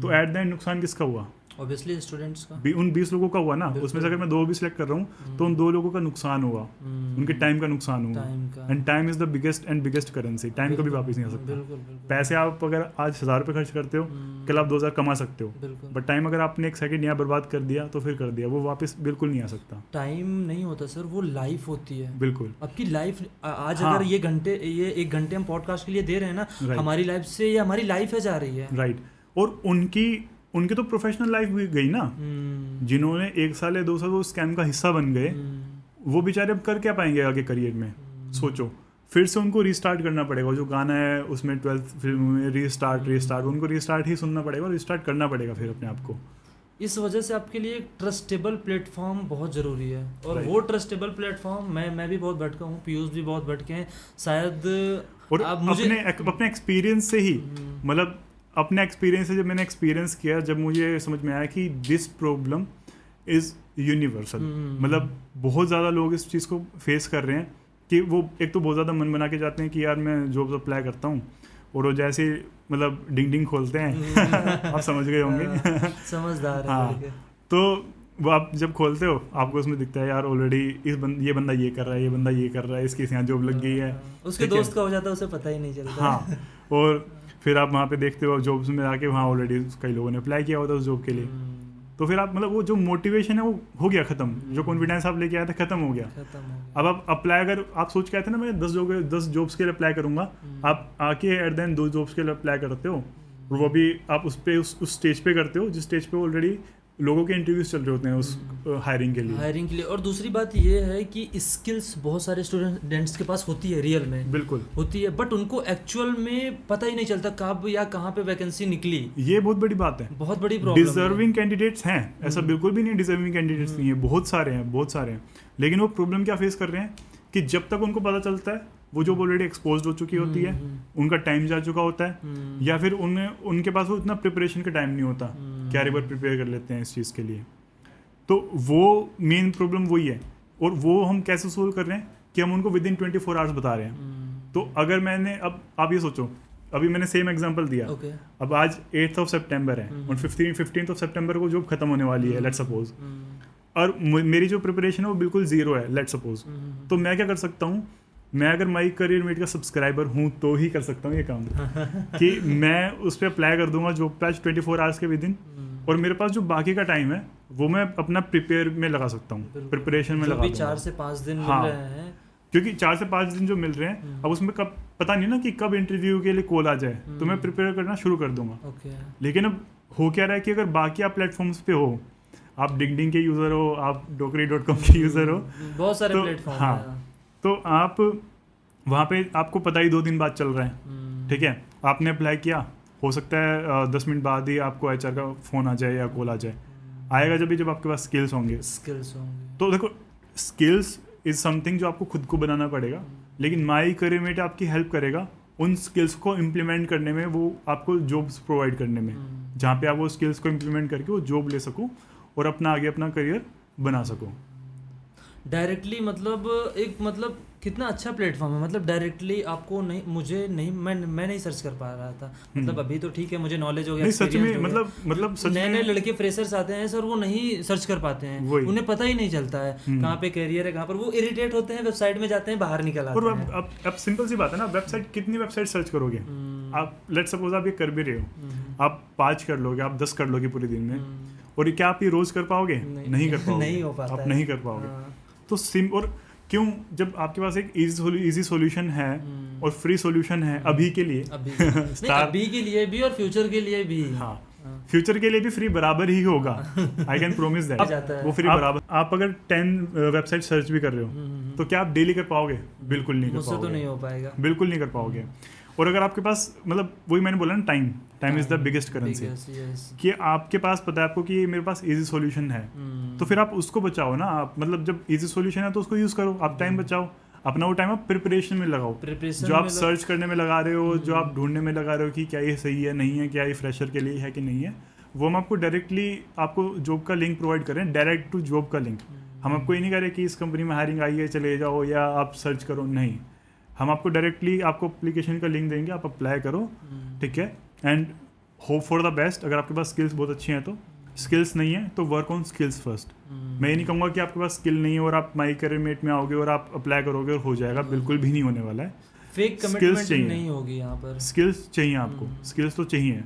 Speaker 2: तो एट द एंड नुकसान किसका हुआ?
Speaker 1: ऑब्वियसली स्टूडेंट्स का।
Speaker 2: उन 20 लोगों का हुआ ना। उसमें से अगर मैं 2 भी सिलेक्ट कर रहा हूँ तो उन 2 लोगों का नुकसान हुआ, उनके टाइम का नुकसान हुआ। And time is the biggest currency. Time कभी वापस नहीं आ सकता। पैसे आप अगर आज 1000 रुपये खर्च करते हो, कल आप 2000 कमा सकते हो, बट टाइम अगर आपने 1 सेकंड यहाँ बर्बाद कर दिया तो फिर कर दिया, वो वापस बिल्कुल नहीं आ सकता।
Speaker 1: टाइम नहीं होता सर, वो लाइफ होती है।
Speaker 2: बिल्कुल
Speaker 1: आपकी लाइफ आज अगर ये 1 घंटे हम पॉडकास्ट के लिए दे रहे हैं ना, हमारी लाइफ से ये हमारी लाइफ है जा रही है,
Speaker 2: राइट। और उनकी तो प्रोफेशनल लाइफ भी गई ना। जिन्होंने 1 साल या 2 साल वो स्कैम का हिस्सा बन गए, वो बेचारे अब कर क्या पाएंगे आगे करियर में? सोचो, फिर से उनको रीस्टार्ट करना पड़ेगा। जो गाना है उसमें 12th फिल्म में रीस्टार्ट, उनको रीस्टार्ट ही सुनना पड़ेगा, रीस्टार्ट करना पड़ेगा फिर अपने आप को।
Speaker 1: इस वजह से आपके लिए एक ट्रस्टेबल प्लेटफॉर्म बहुत ज़रूरी है। और वो ट्रस्टेबल प्लेटफॉर्म मैं भी बहुत भटका हूँ, पीयूष भी बहुत भटके हैं शायद।
Speaker 2: और अपने एक्सपीरियंस से ही, मतलब अपने एक्सपीरियंस से जब मैंने एक्सपीरियंस किया, जब मुझे समझ में आया कि दिस प्रॉब्लम इज़ यूनिवर्सल। मतलब बहुत ज़्यादा लोग इस चीज़ को फेस कर रहे हैं कि वो एक तो बहुत ज़्यादा मन बना के जाते हैं कि यार मैं जॉब अप्लाई करता हूँ, और वो जैसे मतलब डिंग खोलते हैं आप समझ गए होंगे
Speaker 1: समझदार है।
Speaker 2: हाँ, तो वो आप जब खोलते हो आपको उसमें दिखता है यार ऑलरेडी ये बंदा ये कर रहा है, ये बंदा ये कर रहा है, इसकी यहाँ जॉब लग गई है,
Speaker 1: उसके दोस्त का हो जाता है, उसे पता ही नहीं चलता।
Speaker 2: हाँ, और फिर आप वहाँ पे देखते हो जॉब्स में आके वहाँ ऑलरेडी कई लोगों ने अप्लाई किया होता है उस जॉब के लिए। तो फिर आप मतलब वो जो मोटिवेशन है वो हो गया खत्म, जो कॉन्फिडेंस आप लेके आए थे खत्म हो गया। अब आप अप्लाई, अगर आप सोच के आए थे ना मैं 10 जॉब्स के लिए अप्लाई करूंगा, आप आके एट द एंड 2 जॉब्स के लिए अप्लाई करते हो, और वो भी आप उस स्टेज पे करते हो जिस स्टेज पे ऑलरेडी लोगों के इंटरव्यूज चल रहे होते हैं उस हायरिंग के लिए। और
Speaker 1: दूसरी बात ये है कि स्किल्स बहुत सारे स्टूडेंट्स के पास होती है, रियल में
Speaker 2: बिल्कुल
Speaker 1: होती है, बट उनको एक्चुअल में पता ही नहीं चलता कब या कहाँ पे वैकेंसी निकली।
Speaker 2: ये बहुत बड़ी बात है,
Speaker 1: बहुत बड़ी प्रॉब्लम।
Speaker 2: डिजर्विंग कैंडिडेट्स हैं, ऐसा बिल्कुल भी नहीं डिजर्विंग कैंडिडेट्स नहीं है, बहुत सारे हैं, लेकिन वो प्रॉब्लम क्या फेस कर रहे हैं कि जब तक उनको पता चलता है वो जो ऑलरेडी एक्सपोज हो चुकी होती है, उनका टाइम जा चुका होता है, या फिर उनके पास वो इतना प्रिपरेशन का टाइम नहीं होता, क्या बार प्रिपेयर कर लेते हैं इस चीज़ के लिए। तो वो मेन प्रॉब्लम वही है, और वो हम कैसे सोल्व कर रहे हैं कि हम उनको विदिन 24 आवर्स बता रहे हैं। तो अगर मैंने, अब आप ये सोचो, अभी मैंने सेम एग्जांपल दिया, अब आज 8th सितंबर है और 15th सितंबर को जॉब खत्म होने वाली है, लेट्स सपोज, और मेरी जो प्रिपरेशन है वो बिल्कुल 0 है, लेट्स सपोज। तो मैं क्या कर सकता हूँ, मैं अगर माई करियर मेट का सब्सक्राइबर हूँ तो ही कर सकता हूँ ये काम कि मैं उस पर अप्लाई कर दूंगा जॉब पे 24 आवर्स के विदिन, और मेरे पास जो बाकी का टाइम है वो मैं अपना प्रिपेयर में लगा सकता हूँ, प्रिपरेशन में लगा दूंगा।
Speaker 1: 4 से 5 दिन
Speaker 2: हाँ,
Speaker 1: मिल रहे हैं,
Speaker 2: क्योंकि 4 से 5 दिन जो मिल रहे हैं, अब उसमें कब पता नहीं ना कि कब इंटरव्यू के लिए कॉल आ जाए, तो मैं प्रिपेयर करना शुरू कर दूंगा। लेकिन अब हो क्या रहा है कि अगर बाकी आप प्लेटफॉर्म्स पे हो, आप डिंगडिंग के यूज़र हो, आप Naukri.com के यूज़र हो,
Speaker 1: बहुत सारे प्लेटफॉर्म,
Speaker 2: हाँ, तो आप वहाँ पे आपको पता ही 2 दिन बाद चल रहा है, ठीक है, आपने अप्लाई किया, हो सकता है 10 मिनट बाद ही आपको HR का फ़ोन आ जाए या कॉल आ जाए, आएगा जब आपके पास स्किल्स होंगे। तो देखो, स्किल्स इज़ समथिंग जो आपको खुद को बनाना पड़ेगा, लेकिन माई करियर मेट आपकी हेल्प करेगा उन स्किल्स को इम्प्लीमेंट करने में, वो आपको जॉब्स प्रोवाइड करने में, जहाँ पे आप वो स्किल्स को इम्प्लीमेंट करके वो जॉब ले सको और अपना करियर बना सको।
Speaker 1: डायरेक्टली मतलब एक मतलब कितना अच्छा प्लेटफॉर्म है, मतलब डायरेक्टली आपको नहीं, मुझे नहीं, मैं नहीं सर्च कर पा रहा था, मतलब अभी तो ठीक है मुझे नॉलेज हो गया,
Speaker 2: नहीं सच में
Speaker 1: experience हो गया।
Speaker 2: मतलब सच
Speaker 1: नए नए
Speaker 2: में
Speaker 1: लड़के फ्रेशर्स आते हैं सर, वो नहीं सर्च कर पाते हैं,
Speaker 2: वही।
Speaker 1: उन्हें पता ही नहीं चलता है कहाँ पे करियर है, कहाँ पर वो इरिटेट होते हैं, वेबसाइट में जाते हैं, बाहर निकल
Speaker 2: और
Speaker 1: आते हैं।
Speaker 2: अब सिंपल सी बात है ना, वेबसाइट कितनी वेबसाइट सर्च करोगे आप, लेट सपोज आप ये कर भी रहे हो, आप 5 कर लोगे, आप 10 कर लोगे पूरे दिन में, और ये क्या आप ये रोज कर पाओगे? नहीं कर पाओगे,
Speaker 1: नहीं हो पाता
Speaker 2: आप
Speaker 1: है।
Speaker 2: नहीं कर पाओगे।
Speaker 1: हाँ।
Speaker 2: तो और क्यों, जब आपके पास एक इजी सॉल्यूशन है और फ्री सॉल्यूशन है अभी के लिए,
Speaker 1: अभी नहीं,
Speaker 2: स्टार,
Speaker 1: अभी के लिए भी और फ्यूचर के लिए भी।
Speaker 2: हाँ फ्यूचर के लिए भी फ्री बराबर ही होगा, आई कैन प्रोमिस
Speaker 1: जाता
Speaker 2: दैट,
Speaker 1: है।
Speaker 2: वो फ्री बराबर। आप अगर 10 वेबसाइट सर्च भी कर रहे हो तो क्या आप डेली कर पाओगे? बिल्कुल नहीं कर
Speaker 1: मुझसे तो
Speaker 2: पाओगे,
Speaker 1: नहीं हो पाएगा,
Speaker 2: बिल्कुल नहीं कर पाओगे। और अगर आपके पास मतलब वही मैंने बोला ना, time is the biggest currency, कि आपके पास पता है आपको कि मेरे पास इजी सॉल्यूशन है, तो फिर आप उसको बचाओ ना। आप मतलब जब इजी सॉल्यूशन है तो उसको यूज करो, आप टाइम बचाओ, अपना वो टाइम आप प्रिपरेशन में लगाओ, जो आप सर्च करने में लगा रहे हो, जो आप ढूंढने में लगा रहे हो कि क्या ये सही है नहीं है, क्या ये फ्रेशर के लिए है कि नहीं है, वो हम आपको डायरेक्टली आपको जॉब का लिंक प्रोवाइड करें, डायरेक्ट टू जॉब का लिंक। हम आपको ये नहीं कह रहे कि इस कंपनी में हायरिंग आई है चले जाओ या आप सर्च करो, नहीं, हम आपको डायरेक्टली आपको एप्लीकेशन का लिंक देंगे, आप अप्लाई करो, ठीक है, and hope for the best. अगर आपके पास स्किल्स बहुत अच्छी हैं तो, स्किल्स नहीं है तो वर्क ऑन स्किल्स फर्स्ट। मैं ये नहीं कहूँगा कि आपके पास स्किल नहीं है और आप माई करियर मेट में आओगे और आप अप्लाई करोगे और हो जाएगा, बिल्कुल भी नहीं होने वाला है।
Speaker 1: फेक कमिटमेंट नहीं होगी यहाँ पर, स्किल्स
Speaker 2: चाहिए आपको, स्किल्स तो चाहिए।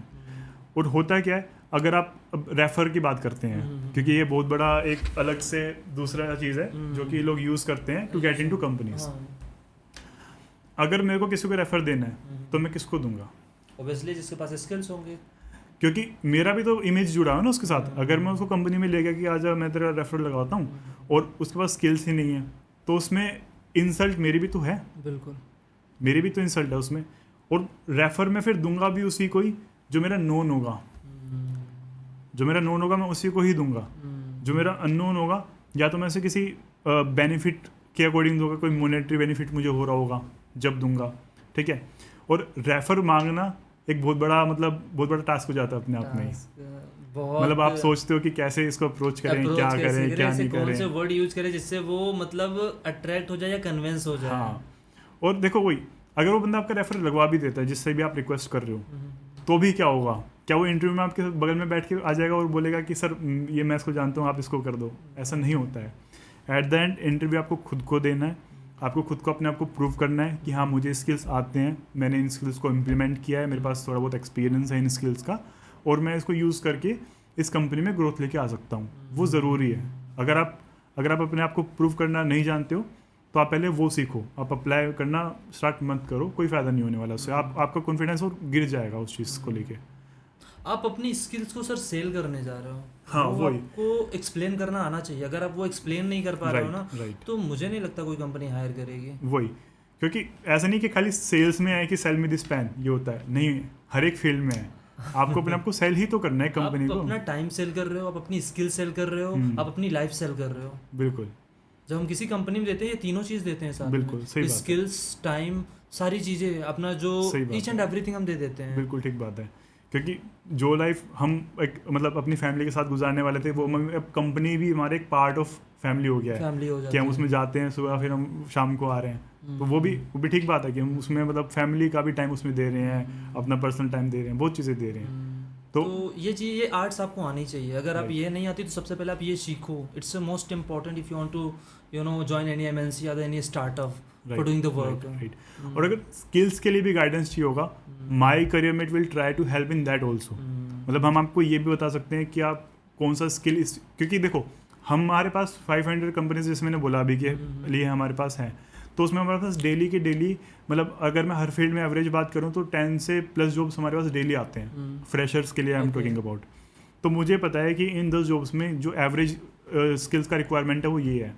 Speaker 2: और होता क्या है, अगर आप अब रेफर की बात करते हैं, क्योंकि ये बहुत बड़ा एक अलग से दूसरा चीज़ है जो कि लोग यूज़ करते हैं टू गेट इनटू कंपनीज। अगर मेरे को किसी को रेफर देना है तो मैं किसको दूंगा?
Speaker 1: ऑब्वियसली जिसके पास स्किल्स होंगे,
Speaker 2: क्योंकि मेरा भी तो इमेज जुड़ा है ना उसके साथ। अगर मैं उसको कंपनी में ले गया कि आजा मैं तेरा रेफर लगाता हूँ और उसके पास स्किल्स ही नहीं है, तो उसमें इंसल्ट मेरी भी तो है,
Speaker 1: बिल्कुल
Speaker 2: मेरी भी तो इंसल्ट है उसमें। और रेफर में फिर दूंगा भी उसी को ही जो मेरा नोन होगा, जो मेरा नोन होगा मैं उसी को ही दूंगा। जो मेरा अननोन होगा या तो मैं उसे किसी बेनिफिट के अकॉर्डिंग दूंगा, कोई मोनेटरी बेनिफिट मुझे हो रहा होगा जब दूंगा, ठीक है। और रेफर मांगना एक बहुत बड़ा टास्क हो जाता है अपने आप में ही। मतलब आप सोचते हो कि कैसे इसको अप्रोच करें, क्या करें, क्या नहीं करें, कौन से
Speaker 1: वर्ड यूज करें जिससे वो मतलब अट्रैक्ट हो जाए या कन्विंस हो जाए।
Speaker 2: हाँ, और देखो वही, अगर वो बंदा आपका रेफर लगवा भी देता है जिससे भी आप रिक्वेस्ट कर रहे हो, तो भी क्या होगा? क्या वो इंटरव्यू में आपके बगल में बैठ के आ जाएगा और बोलेगा कि सर ये मैं इसको जानता हूँ, आप इसको कर दो? ऐसा नहीं होता है। एट द एंड इंटरव्यू आपको खुद को देना है, आपको खुद को अपने आप को प्रूव करना है कि हाँ मुझे स्किल्स आते हैं, मैंने इन स्किल्स को इम्प्लीमेंट किया है, मेरे पास थोड़ा बहुत एक्सपीरियंस है इन स्किल्स का, और मैं इसको यूज़ करके इस कंपनी में ग्रोथ लेके आ सकता हूँ। वो ज़रूरी है। अगर आप अपने आप को प्रूव करना नहीं जानते हो तो आप पहले वो सीखो, आप अप्लाई करना स्टार्ट मत करो, कोई फ़ायदा नहीं होने वाला उससे। आपका कॉन्फिडेंस और गिर जाएगा उस चीज़ को लेके।
Speaker 1: आप अपनी स्किल्स को सर सेल करने जा रहे हो,
Speaker 2: हाँ,
Speaker 1: वो आपको एक्सप्लेन करना आना चाहिए। अगर आप वो एक्सप्लेन नहीं कर पा रहे हो ना, तो मुझे नहीं लगता कोई कंपनी हायर करेगी।
Speaker 2: वही, क्योंकि ऐसा नहीं कि खाली सेल्स में है कि सेल में दिस पैन ये होता है, नहीं, हर एक फील्ड में है। आपको अपने आप को सेल ही तो करना है कंपनी को।
Speaker 1: आप अपना टाइम सेल कर रहे हो, आप अपनी स्किल सेल कर रहे हो, आप अपनी लाइफ सेल कर रहे हो।
Speaker 2: बिल्कुल,
Speaker 1: जब हम किसी कंपनी में देते हैं ये तीनों चीज देते हैं साथ में।
Speaker 2: बिल्कुल सही बात,
Speaker 1: स्किल्स, टाइम, सारी चीजें, अपना जो ईच एंड एवरीथिंग हम दे देते हैं।
Speaker 2: बिल्कुल ठीक बात है। क्योंकि जो लाइफ हम एक मतलब अपनी फैमिली के साथ गुजारने वाले थे, वो अब कंपनी भी हमारे एक पार्ट ऑफ फैमिली हो गया है, कि हम उसमें जाते हैं सुबह, फिर हम शाम को आ रहे हैं। तो वो भी ठीक बात है कि हम उसमें मतलब फैमिली का भी टाइम उसमें दे रहे हैं, अपना पर्सनल टाइम दे रहे हैं, बहुत चीज़ें दे रहे हैं।
Speaker 1: तो ये चीज़, ये आर्ट्स आपको आनी चाहिए। अगर आप ये नहीं आती तो सबसे पहले आप ये सीखो। It's most important if you want to join any MNC या any startup for doing the work.
Speaker 2: और अगर स्किल्स के लिए भी गाइडेंस चाहिए होगा, my career mate will try to help in that also. मतलब हम आपको ये भी बता सकते हैं कि आप कौन सा स्किल क्योंकि देखो हमारे पास 500 कंपनीज, जैसे मैंने बोला अभी के लिए हमारे पास हैं, तो उसमें हमारे पास डेली के डेली, मतलब अगर मैं हर फील्ड में एवरेज बात करूं तो 10 से प्लस जॉब्स हमारे पास डेली आते हैं, फ्रेशर्स के लिए आई एम टॉकिंग अबाउट। तो मुझे पता है कि इन 10 जॉब्स में जो एवरेज स्किल्स का रिक्वायरमेंट है वो ये है।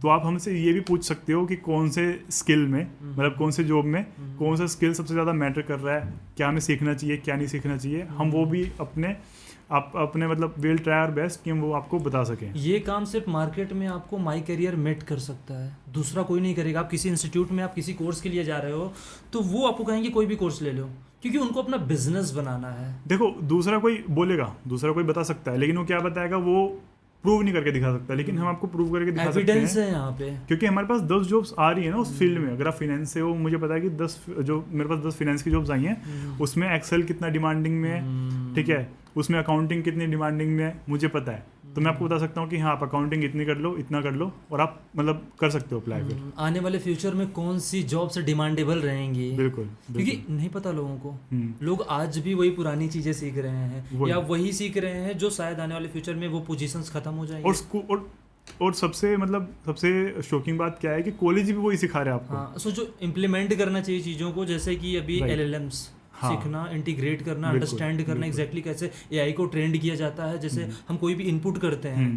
Speaker 2: तो आप हमसे ये भी पूछ सकते हो कि कौन से स्किल में, मतलब कौन से जॉब में कौन सा स्किल सबसे ज़्यादा मैटर कर रहा है, क्या हमें सीखना चाहिए, क्या नहीं सीखना चाहिए। हम वो भी अपने मतलब विल ट्राई आवर बेस्ट कि हम वो आपको बता सकें।
Speaker 1: ये काम सिर्फ मार्केट में आपको माई करियर मेट कर सकता है, दूसरा कोई नहीं करेगा। आप किसी इंस्टीट्यूट में आप किसी कोर्स के लिए जा रहे हो तो वो आपको कहेंगे कोई भी कोर्स ले लो, क्योंकि उनको अपना बिजनेस बनाना है।
Speaker 2: देखो दूसरा कोई बोलेगा, दूसरा कोई बता सकता है, लेकिन वो क्या बताएगा, वो प्रूव नहीं करके दिखा सकता, लेकिन हम आपको प्रूव करके दिखा सकते
Speaker 1: एविडेंस
Speaker 2: हैं
Speaker 1: है यहाँ पे।
Speaker 2: क्योंकि हमारे पास 10 जॉब्स आ रही है ना उस फील्ड में। अगर आप फिनेंस से हो, मुझे पता है कि 10 जो मेरे पास 10 फिनेंस की जॉब्स आई हैं, उसमें एक्सेल कितना डिमांडिंग में है, ठीक है, उसमें अकाउंटिंग कितनी डिमांडिंग में है, मुझे पता है। तो मैं आपको बता सकता हूँ कि हाँ, आप अकाउंटिंग इतनी कर लो, इतना कर लो, और आप मतलब कर सकते हो अप्लाई फिर।
Speaker 1: आने वाले फ्यूचर में कौन सी जॉब्स डिमांडेबल रहेंगी,
Speaker 2: बिल्कुल,
Speaker 1: क्योंकि नहीं पता लोगों को। लोग आज भी वही पुरानी चीजें सीख रहे हैं, या वही सीख रहे हैं जो शायद आने वाले फ्यूचर में वो पोजीशंस खत्म हो जाएंगी।
Speaker 2: और सबसे शॉकिंग बात क्या है कि कॉलेज भी वही सिखा रहे हैं आपको।
Speaker 1: हाँ, सो जो इम्प्लीमेंट करना चाहिए चीज़ों को, जैसे कि अभी LLMs सीखना, इंटीग्रेट करना, अंडरस्टैंड करना एग्जैक्टली कैसे AI को ट्रेंड किया जाता है, जैसे हम कोई भी इनपुट करते हैं,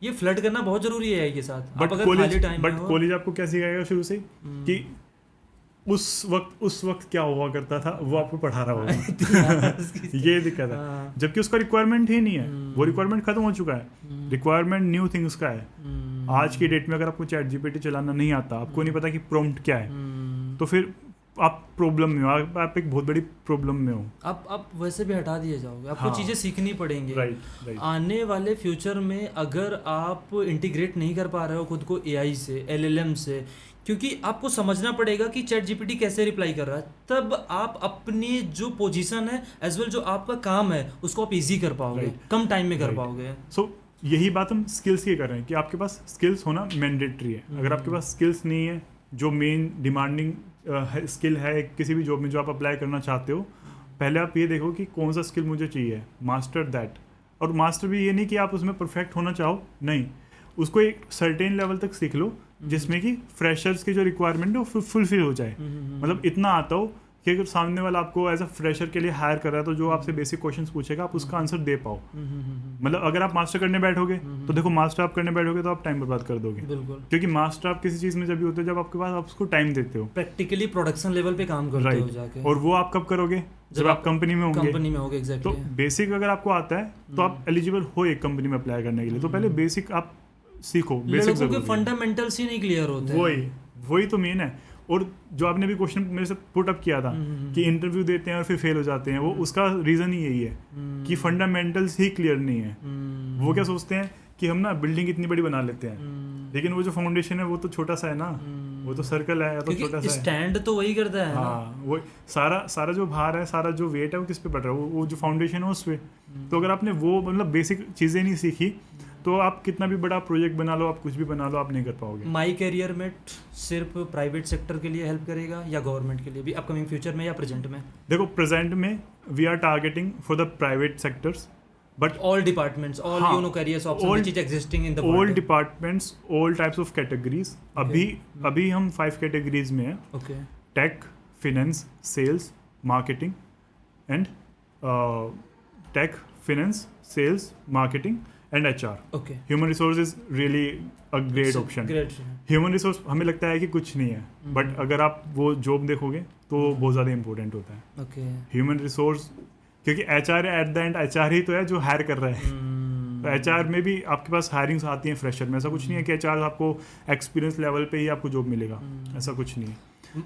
Speaker 1: ये फ्लड करना बहुत जरूरी है AI के साथ।
Speaker 2: बट कॉलेज आपको क्या सिखाएगा शुरू से कि उस वक्त क्या हुआ करता था, वो आपको पढ़ा रहा होगा। ये दिक्कत है, जबकि उसका रिक्वायरमेंट ही नहीं है, वो रिक्वायरमेंट खत्म हो चुका है। रिक्वायरमेंट न्यू थिंग्स का है। आज की डेट में अगर आपको चैट GPT चलाना नहीं आता, आपको नहीं पता कि प्रॉम्प्ट क्या है, तो फिर आप प्रॉब्लम में हो, आप एक बहुत बड़ी प्रॉब्लम में हो।
Speaker 1: आप वैसे भी हटा दिए जाओगे, आपको चीज़ें सीखनी पड़ेंगी।
Speaker 2: राइट।
Speaker 1: आने वाले फ्यूचर में अगर आप इंटीग्रेट नहीं कर पा रहे हो खुद को AI से, LLM से, क्योंकि आपको समझना पड़ेगा कि चैट GPT कैसे रिप्लाई कर रहा है, तब आप अपनी जो पोजीशन है एज वेल जो आपका काम है उसको आप इजी कर पाओगे, कम टाइम में कर पाओगे।
Speaker 2: सो यही बात हम स्किल्स की कर रहे हैं कि आपके पास स्किल्स होना मैंडेटरी है। अगर आपके पास स्किल्स नहीं है, जो मेन डिमांडिंग स्किल है किसी भी जॉब में जो आप अप्लाई करना चाहते हो, पहले आप ये देखो कि कौन सा स्किल मुझे चाहिए, मास्टर दैट। और मास्टर भी ये नहीं कि आप उसमें परफेक्ट होना चाहो, नहीं, उसको एक सर्टेन लेवल तक सीख लो जिसमें कि फ्रेशर्स की जो रिक्वायरमेंट है वो फुलफिल हो जाए। मतलब इतना आता हो कि अगर सामने वाला आपको एज अ फ्रेशर के लिए हायर कर रहा है, तो जो आपसे बेसिक क्वेश्चंस पूछेगा आप उसका आंसर दे पाओ। मतलब अगर आप मास्टर करने बैठोगे तो देखो, मास्टर आप करने बैठोगे तो आप टाइम बर्बाद कर दोगे, क्योंकि मास्टर आप किसी चीज में जब भी होते हो जब आपके पास आप उसको टाइम देते हो,
Speaker 1: प्रैक्टिकली प्रोडक्शन लेवल पे काम करते हो जाके।
Speaker 2: और वो आप कब करोगे, जब आप कंपनी में होंगे।
Speaker 1: एग्जैक्टली।
Speaker 2: तो बेसिक अगर आपको आता है तो आप एलिजिबल हो एक कंपनी में अप्लाई करने के लिए, तो पहले बेसिक आप सीखो। बेसिक
Speaker 1: के फंडामेंटल्स ही नहीं क्लियर होते
Speaker 2: हैं, वही तो मेन है। और जो आपने भी क्वेश्चन मेरे से पुट अप किया था कि इंटरव्यू देते हैं और फिर फेल हो जाते हैं, वो उसका रीजन ही यही है कि फंडामेंटल्स ही क्लियर नहीं है। वो क्या सोचते हैं कि हम ना बिल्डिंग इतनी बड़ी बना लेते हैं, लेकिन वो जो फाउंडेशन है वो तो छोटा सा है ना, वो तो सर्कल है या तो छोटा सा है,
Speaker 1: स्टैंड तो वही करता है।
Speaker 2: हाँ, वो सारा जो भार है, सारा जो वेट है वो किस पे पड़ रहा है, वो जो फाउंडेशन है उस पे। तो अगर आपने वो मतलब बेसिक चीजें नहीं सीखी तो आप कितना भी बड़ा प्रोजेक्ट बना लो, आप कुछ भी बना लो, आप नहीं कर पाओगे।
Speaker 1: माई करियर मेट सिर्फ प्राइवेट सेक्टर के लिए हेल्प करेगा या गवर्नमेंट के लिए भी, अपकमिंग फ्यूचर में या प्रेजेंट में?
Speaker 2: देखो, प्रेजेंट में we are targeting for the private sectors, but
Speaker 1: all departments, all careers options which is existing in the world.
Speaker 2: all departments, all types of categories. अभी हम 5 कैटेगरीज में हैं।
Speaker 1: Okay.
Speaker 2: Tech, finance, sales, marketing and HR.
Speaker 1: Okay.
Speaker 2: Human resource is really a great option. Human resource हमें लगता है कि कुछ नहीं है, बट अगर आप वो जॉब देखोगे तो बहुत ज़्यादा इंपॉर्टेंट होता है। ह्यूमन रिसोर्स, क्योंकि HR at the end HR ही तो है जो हायर कर रहा है। तो HR में भी आपके पास हायरिंग्स आती हैं फ्रेशर में, ऐसा कुछ नहीं है कि HR आपको एक्सपीरियंस लेवल पे ही आपको जॉब मिलेगा, ऐसा कुछ नहीं है।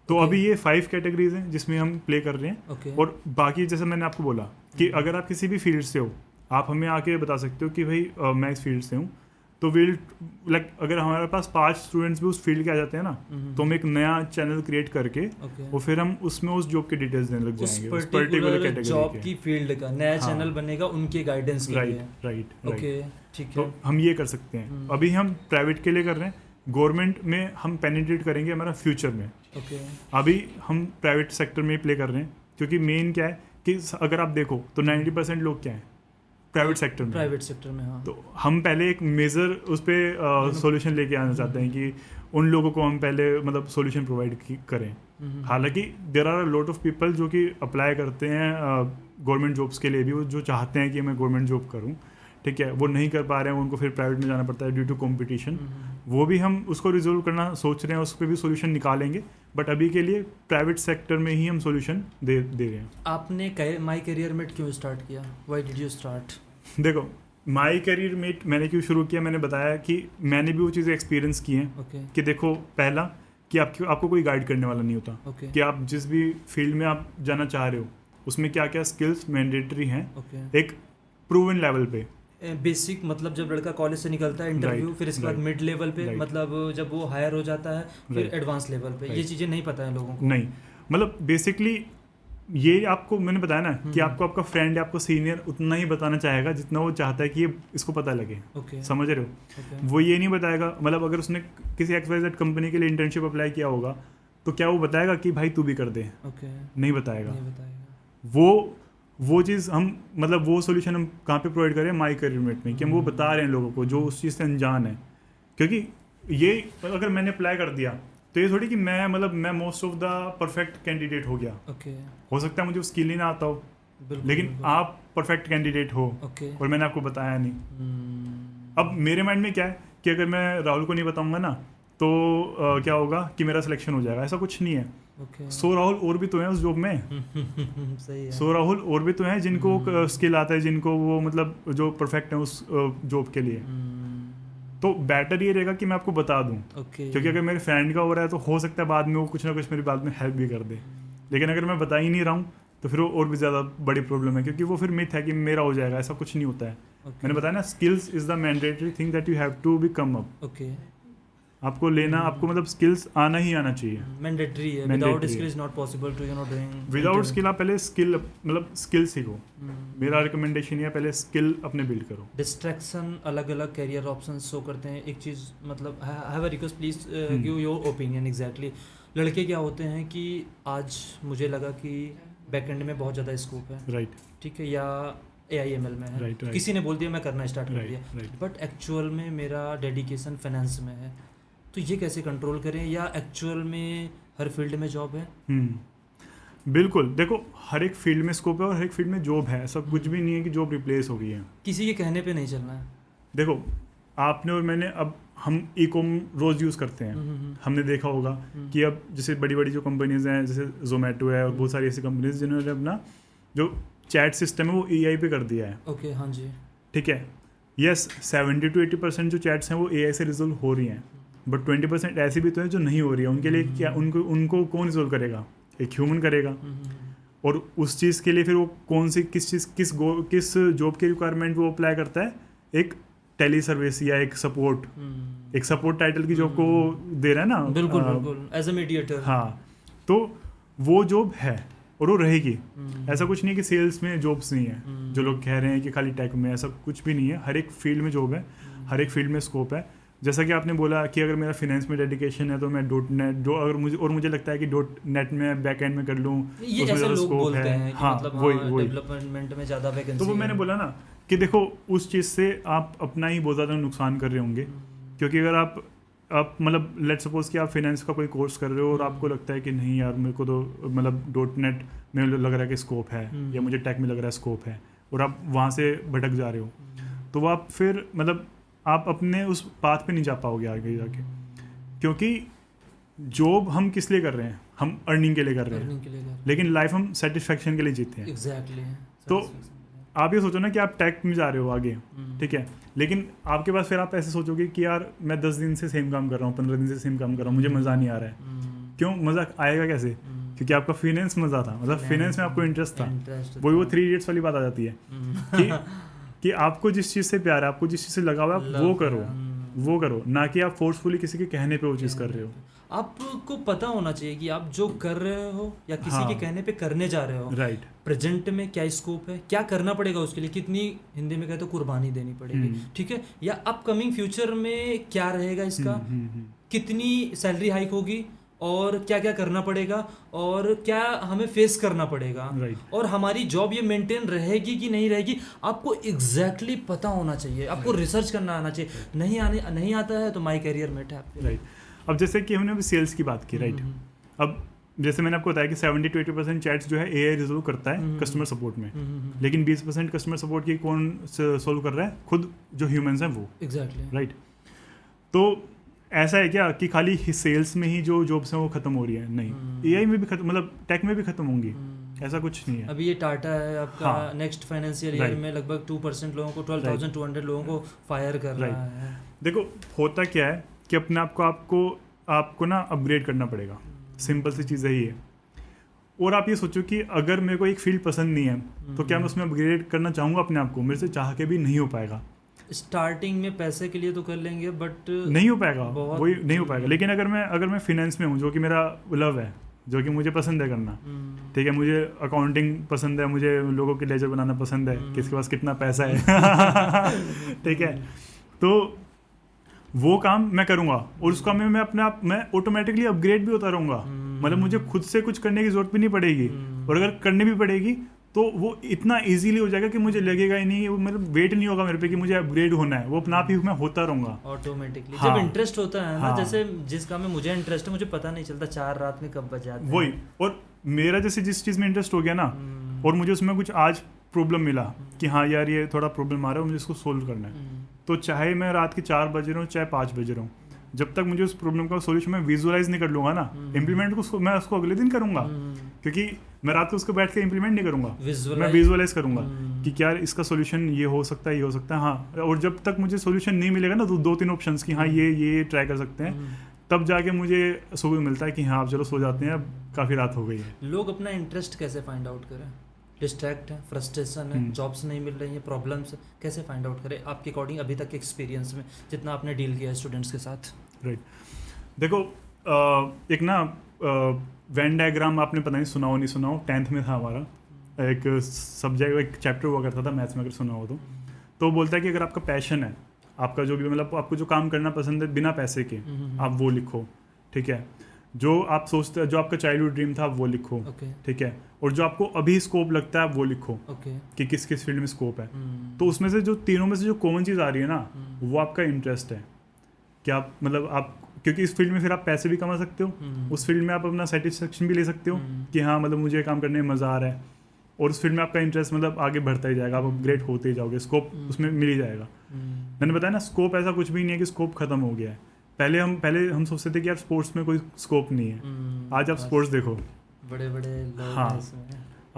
Speaker 2: तो अभी ये 5 कैटेगरीज हैं जिसमें हम प्ले कर रहे हैं। और बाकी जैसे मैंने आपको बोला कि अगर आप किसी भी फील्ड से हो, आप हमें आके बता सकते हो कि भाई मैं इस फील्ड से हूँ, तो विल लाइक अगर हमारे पास 5 स्टूडेंट्स भी उस फील्ड के आ जाते हैं ना, तो हम एक नया चैनल क्रिएट करके और फिर हम उसमें उस जॉब के डिटेल्स देने लग जाएंगे, उस पर्टिकुलर कैटेगरी
Speaker 1: जॉब की फील्ड का नया चैनल बनेगा उनके गाइडेंस के लिए।
Speaker 2: राइट।
Speaker 1: ओके, ठीक है।
Speaker 2: तो हम ये कर सकते हैं। अभी हम प्राइवेट के लिए कर रहे हैं, गवर्नमेंट में हम पेनिट्रेट करेंगे हमारा फ्यूचर में। अभी हम प्राइवेट सेक्टर में प्ले कर रहे हैं, क्योंकि मेन क्या है कि अगर आप देखो तो 90% लोग क्या है प्राइवेट सेक्टर में। हाँ। तो हम पहले एक मेजर उस पर सॉल्यूशन लेके आना चाहते हैं कि उन लोगों को हम पहले मतलब सॉल्यूशन प्रोवाइड करें। हालांकि there are a lot of people जो कि अप्लाई करते हैं गवर्नमेंट जॉब्स के लिए भी, वो जो चाहते हैं कि मैं गवर्नमेंट जॉब करूं, ठीक है, वो नहीं कर पा रहे हैं, उनको फिर प्राइवेट में जाना पड़ता है ड्यू टू कॉम्पिटिशन। वो भी हम उसको रिजोल्व करना सोच रहे हैं, उस पर भी सोल्यूशन निकालेंगे, बट अभी के लिए प्राइवेट सेक्टर में ही हम सोल्यूशन दे रहे हैं।
Speaker 1: आपने माई करियर मेट क्यों स्टार्ट किया? Why did you start?
Speaker 2: देखो, माई करियर मेट मैंने क्यों शुरू किया, मैंने बताया कि मैंने भी वो चीज़ें एक्सपीरियंस की हैं। कि देखो, पहला कि आपको कोई गाइड करने वाला नहीं होता। कि आप जिस भी फील्ड में आप जाना चाह रहे हो उसमें क्या क्या स्किल्स मैंडेटरी हैं एक प्रूवन लेवल पे।
Speaker 1: बेसिक मतलब जब लड़का कॉलेज से निकलता है इंटरव्यू,
Speaker 2: Right,
Speaker 1: फिर इसके बाद
Speaker 2: right,
Speaker 1: मिड लेवल पे,
Speaker 2: right.
Speaker 1: मतलब जब वो हायर हो जाता है, फिर
Speaker 2: Right.
Speaker 1: एडवांस लेवल पे, ये
Speaker 2: Right.
Speaker 1: चीज़ें नहीं पता है लोगों को।
Speaker 2: नहीं, मतलब बेसिकली ये आपको मैंने बताया ना कि आपको आपका फ्रेंड या आपको सीनियर उतना ही बताना चाहेगा जितना वो चाहता है कि ये इसको पता लगे।
Speaker 1: ओके
Speaker 2: समझ रहे हो?
Speaker 1: ओके
Speaker 2: वो ये नहीं बताएगा, मतलब अगर उसने किसी XYZ कंपनी के लिए इंटर्नशिप अप्लाई किया होगा तो क्या वो बताएगा कि भाई तू भी कर दे?
Speaker 1: ओके,
Speaker 2: नहीं बताएगा।
Speaker 1: नहीं बताएगा।
Speaker 2: वो चीज़ हम मतलब वो सोल्यूशन हम कहाँ पे प्रोवाइड करें? माई करियर मेट में, कि हम वो बता रहे हैं लोगों को जो उस चीज़ से अनजान है। क्योंकि ये अगर मैंने अप्लाई कर दिया तो ये थोड़ी कि मैं मतलब मैं most of the perfect candidate हो गया।
Speaker 1: ओके,
Speaker 2: हो सकता है मुझे स्किल ही ना आता हो,
Speaker 1: बिल्कुल
Speaker 2: लेकिन
Speaker 1: बिल्कुल।
Speaker 2: आप परफेक्ट कैंडिडेट हो
Speaker 1: ओके,
Speaker 2: और मैंने आपको बताया नहीं। अब मेरे माइंड में क्या है कि अगर मैं राहुल को नहीं बताऊंगा ना तो क्या होगा कि मेरा सिलेक्शन हो जाएगा। ऐसा कुछ नहीं है।
Speaker 1: ओके,
Speaker 2: 100 राहुल और भी तो हैं उस जॉब में।
Speaker 1: सही है।
Speaker 2: 100 राहुल और भी तो हैं जिनको स्किल आता है, जिनको वो मतलब जो परफेक्ट है उस जॉब के लिए। तो बेटर ये रहेगा कि मैं आपको बता दूं,
Speaker 1: ओके,
Speaker 2: क्योंकि अगर मेरे फ्रेंड का हो रहा है तो हो सकता है बाद में वो कुछ ना कुछ मेरी बाद में हेल्प भी कर दे। लेकिन अगर मैं बता ही नहीं रहा हूँ तो फिर वो और भी ज़्यादा बड़ी प्रॉब्लम है, क्योंकि वो फिर मिथ है कि मेरा हो जाएगा। ऐसा कुछ नहीं होता है। मैंने बताया ना, skills is the mandatory thing that you have to be come up.
Speaker 1: Okay,
Speaker 2: आपको लेना, आपको मतलब स्किल्स आना ही आना चाहिए।
Speaker 1: मैंडेटरी है।
Speaker 2: Mandatory
Speaker 1: विदाउट
Speaker 2: है।
Speaker 1: Skill is not possible to doing.
Speaker 2: Without skill आप पहले स्किल मतलब स्किल सीखो। मेरा रिकमेंडेशन है पहले स्किल अपने बिल्ड करो।
Speaker 1: डिस्ट्रैक्शन अलग अलग कैरियर ऑप्शंस शो करते हैं। एक चीज़ मतलब I have a request, please give your opinion exactly. लड़के क्या होते हैं कि आज मुझे लगा कि बैकएंड में बहुत ज़्यादा स्कोप है,
Speaker 2: राइट,
Speaker 1: ठीक है, या AIML में है,
Speaker 2: Right, right.
Speaker 1: किसी ने बोल दिया मैं करना स्टार्ट कर
Speaker 2: राइट,
Speaker 1: दिया,
Speaker 2: राइट।
Speaker 1: बट एक्चुअल में मेरा डेडिकेशन फाइनेंस में है। तो ये कैसे कंट्रोल करें? या एक्चुअल में हर फील्ड में जॉब है?
Speaker 2: बिल्कुल, देखो हर एक फील्ड में स्कोप है और हर एक फील्ड में जॉब है। ऐसा कुछ भी नहीं है कि जॉब रिप्लेस हो गई है।
Speaker 1: किसी के कहने पे नहीं चलना है।
Speaker 2: देखो आपने और मैंने, अब हम ई-कॉम रोज़ यूज़ करते हैं। हमने देखा होगा कि अब जैसे बड़ी बड़ी जो कंपनीज हैं, जैसे जोमेटो है और बहुत सारी ऐसी कंपनीज जिन्होंने अपना जो चैट सिस्टम है वो AI पे कर दिया है।
Speaker 1: ओके, हाँ जी,
Speaker 2: ठीक है, यस 70 to 80% जो चैट्स हैं वो AI से रिजोल्व हो रही हैं, बट 20% ऐसी भी तो है जो नहीं हो रही है। उनके लिए क्या, उनको उनको कौन रिजोल्व करेगा? एक ह्यूमन करेगा। और उस चीज़ के लिए फिर वो कौन सी किस जॉब की रिक्वायरमेंट वो अप्लाई करता है? एक टेली सर्विस या एक सपोर्ट टाइटल की जॉब को दे रहा है ना।
Speaker 1: बिल्कुल बिल्कुल, एज अ मीडिएटर।
Speaker 2: हाँ, तो वो जॉब है और वो रहेगी। ऐसा कुछ नहीं है कि सेल्स में जॉब्स नहीं है, जो लोग कह रहे हैं कि खाली टेक में, ऐसा कुछ भी नहीं है। हर एक फील्ड में जॉब है, हर एक फील्ड में स्कोप है। जैसा कि आपने बोला कि अगर मेरा फाइनेंस में डेडिकेशन है तो मैं अगर मुझे लगता है कि .NET में बैक एंड में कर लूँ,
Speaker 1: ये ऐसे लोग बोलते हैं कि
Speaker 2: हाँ,
Speaker 1: मतलब
Speaker 2: वही
Speaker 1: डेवलपमेंट में ज़्यादा वैकेंसी
Speaker 2: तो वो
Speaker 1: है।
Speaker 2: मैंने बोला ना कि देखो उस चीज़ से आप अपना ही बहुत ज़्यादा नुकसान कर रहे होंगे। क्योंकि अगर आप मतलब लेट सपोज कि आप फाइनेंस का कोई कोर्स कर रहे हो और आपको लगता है कि नहीं यार मेरे को तो मतलब .NET में लग रहा है कि स्कोप है, या मुझे टेक में लग रहा है स्कोप है, और आप वहाँ से भटक जा रहे हो, तो वो आप फिर मतलब आप अपने उस पाथ पे नहीं जा पाओगे आगे जाके। क्योंकि जॉब हम किस लिए कर रहे हैं? हम अर्निंग के लिए कर रहे हैं, लेकिन लाइफ हम सेटिस्फेक्शन के लिए जीते हैं।
Speaker 1: एग्जैक्टली।
Speaker 2: तो आप ये सोचो ना कि आप टेक में जा रहे हो आगे, ठीक है, लेकिन आपके पास फिर आप ऐसे सोचोगे कि यार मैं 10 दिन से सेम काम कर रहा हूँ, 15 दिन से सेम काम कर रहा हूँ, मुझे मज़ा नहीं आ रहा है। क्यों मज़ा आएगा कैसे? क्योंकि आपका फाइनेंस मज़ा था, मतलब फाइनेंस में आपको इंटरेस्ट था। वही वो 3 इडियट्स वाली बात आ जाती है कि आपको जिस चीज़ से प्यार है, आपको जिस चीज़ से लगाव है, आप वो करो, ना कि आप फोर्सफुली किसी के कहने पे वो चीज़ कर रहे हो।
Speaker 1: आपको पता होना चाहिए कि आप जो कर रहे हो या किसी के कहने पे करने जा रहे हो,
Speaker 2: राइट,
Speaker 1: प्रेजेंट में क्या स्कोप है, क्या करना पड़ेगा उसके लिए, कितनी हिंदी में कहते हो कुर्बानी देनी पड़ेगी, ठीक है, या अपकमिंग फ्यूचर में क्या रहेगा इसका, कितनी सैलरी हाइक होगी और क्या क्या करना पड़ेगा और क्या हमें फेस करना पड़ेगा, और हमारी जॉब ये मेंटेन रहेगी कि नहीं रहेगी, आपको एग्जैक्टली पता होना चाहिए। आपको रिसर्च करना आना चाहिए। नहीं आता है तो माई करियर मेट है आपके।
Speaker 2: राइट। अब जैसे कि हमने अभी सेल्स की बात की, राइट, अब जैसे मैंने आपको बताया कि 70 to 80% चैट्स जो है AI रिजोल्व करता है कस्टमर सपोर्ट में, लेकिन 20% कस्टमर सपोर्ट की कौन सोल्व कर रहा है? खुद जो ह्यूमंस हैं वो।
Speaker 1: Exactly,
Speaker 2: right. तो ऐसा है क्या कि खाली सेल्स में ही जो जॉब्स हैं वो खत्म हो रही है? नहीं, AI में भी खत्म, मतलब टेक में भी खत्म होंगी, ऐसा कुछ नहीं है।
Speaker 1: अभी ये टाटा है आपका, नेक्स्ट फाइनेंशियल ईयर में लगभग 2% लोगों को, 12,200 लोगों को फायर कर रहा है।
Speaker 2: देखो होता क्या है कि अपने आप को आपको ना अपग्रेड करना पड़ेगा। सिंपल सी चीज़ यही है। और आप ये सोचो कि अगर मेरे को एक फील्ड पसंद नहीं है तो क्या मैं उसमें अपग्रेड करना चाहूँगा अपने आप को? मेरे से चाह के भी नहीं हो पाएगा।
Speaker 1: स्टार्टिंग में पैसे के लिए तो कर लेंगे बट
Speaker 2: नहीं हो पाएगा, वही नहीं हो पाएगा। लेकिन अगर मैं फिनेंस में हूँ, जो कि मेरा लव है, जो कि मुझे पसंद है करना, ठीक है, मुझे अकाउंटिंग पसंद है, मुझे लोगों के लेजर बनाना पसंद है, किसके पास कितना पैसा है ठीक है, तो वो काम मैं करूँगा और उस काम में मैं अपने आप मैं ऑटोमेटिकली अपग्रेड भी होता रहूँगा। मतलब मुझे खुद से कुछ करने की जरूरत भी नहीं पड़ेगी, और अगर करनी भी पड़ेगी तो वो इतना इजीली हो जाएगा कि मुझे लगेगा ही नहीं, वो मतलब वेट नहीं होगा मेरे पे कि मुझे अपग्रेड होना है, वो अपना आप ही मैं होता रहूंगा
Speaker 1: ऑटोमेटिकली।
Speaker 2: हाँ,
Speaker 1: जब इंटरेस्ट होता है ना,
Speaker 2: हाँ,
Speaker 1: जैसे जिस काम में मुझे इंटरेस्ट है, मुझे पता नहीं चलता 4 रात में कब बज जाते हैं।
Speaker 2: वही। और मेरा जैसे जिस चीज़ में इंटरेस्ट हो गया ना, और मुझे उसमें कुछ आज प्रॉब्लम मिला कि हाँ यार ये थोड़ा प्रॉब्लम आ रहा है, मुझे इसको सोल्व करना है, तो चाहे मैं रात के 4 बज रहा हूँ चाहे 5 बज रहा हूँ, जब तक मुझे उस प्रॉब्लम का सोल्यूशन मैं विजुअलाइज नहीं कर लूंगा ना, इम्प्लीमेंट को मैं उसको अगले दिन करूंगा, क्योंकि मैं रात को उसको बैठ के इम्प्लीमेंट नहीं करूंगा, मैं विजुअलाइज करूंगा कि क्या इसका सोल्यूशन ये हो सकता है, ये हो सकता है। हाँ, और जब तक मुझे सोल्यूशन नहीं मिलेगा ना, तो 2-3 ऑप्शंस कि हाँ ये ट्राई कर सकते हैं, तब जाके मुझे सुबह मिलता है कि हाँ अब चलो सो जाते हैं, अब काफ़ी रात हो गई है।
Speaker 1: लोग अपना इंटरेस्ट कैसे फाइंड आउट करें? डिस्ट्रैक्ट है, फ्रस्ट्रेशन है, जॉब्स नहीं मिल रही है, प्रॉब्लम्स, कैसे फाइंड आउट करें आपके अकॉर्डिंग, अभी तक के एक्सपीरियंस में जितना आपने डील किया है स्टूडेंट्स के साथ?
Speaker 2: राइट, देखो एक ना वेन डायग्राम आपने पता नहीं सुना हो नहीं सुना हो, 10th में था हमारा एक सब्जेक्ट, एक चैप्टर हुआ करता था मैथ्स में, अगर सुना हो तो बोलता है कि अगर आपका पैशन है, आपका जो भी मतलब आपको जो काम करना पसंद है बिना पैसे के, आप वो लिखो, ठीक है, जो आप सोचते जो आपका चाइल्डहुड ड्रीम था वो लिखो, ठीक है, और जो आपको अभी स्कोप लगता है वो लिखो, कि किस किस फील्ड में स्कोप है। तो उसमें से जो तीनों में से जो कॉमन चीज़ आ रही है ना, वो आपका इंटरेस्ट है कि आप मतलब आप, क्योंकि इस फील्ड में फिर आप पैसे भी कमा सकते हो, उस फील्ड में आप अपना सेटिस्फेक्शन भी ले सकते हो कि हाँ मतलब मुझे काम करने में मज़ा आ रहा है, और उस फील्ड में आपका इंटरेस्ट मतलब आगे बढ़ता ही जाएगा, आप अपग्रेड होते ही जाओगे, स्कोप उसमें मिल ही जाएगा। मैंने बताया ना, स्कोप ऐसा कुछ भी नहीं है कि स्कोप खत्म हो गया है। पहले हम सोचते थे कि यार स्पोर्ट्स में कोई स्कोप नहीं है, आज आप स्पोर्ट्स देखो, बड़े लोग, हाँ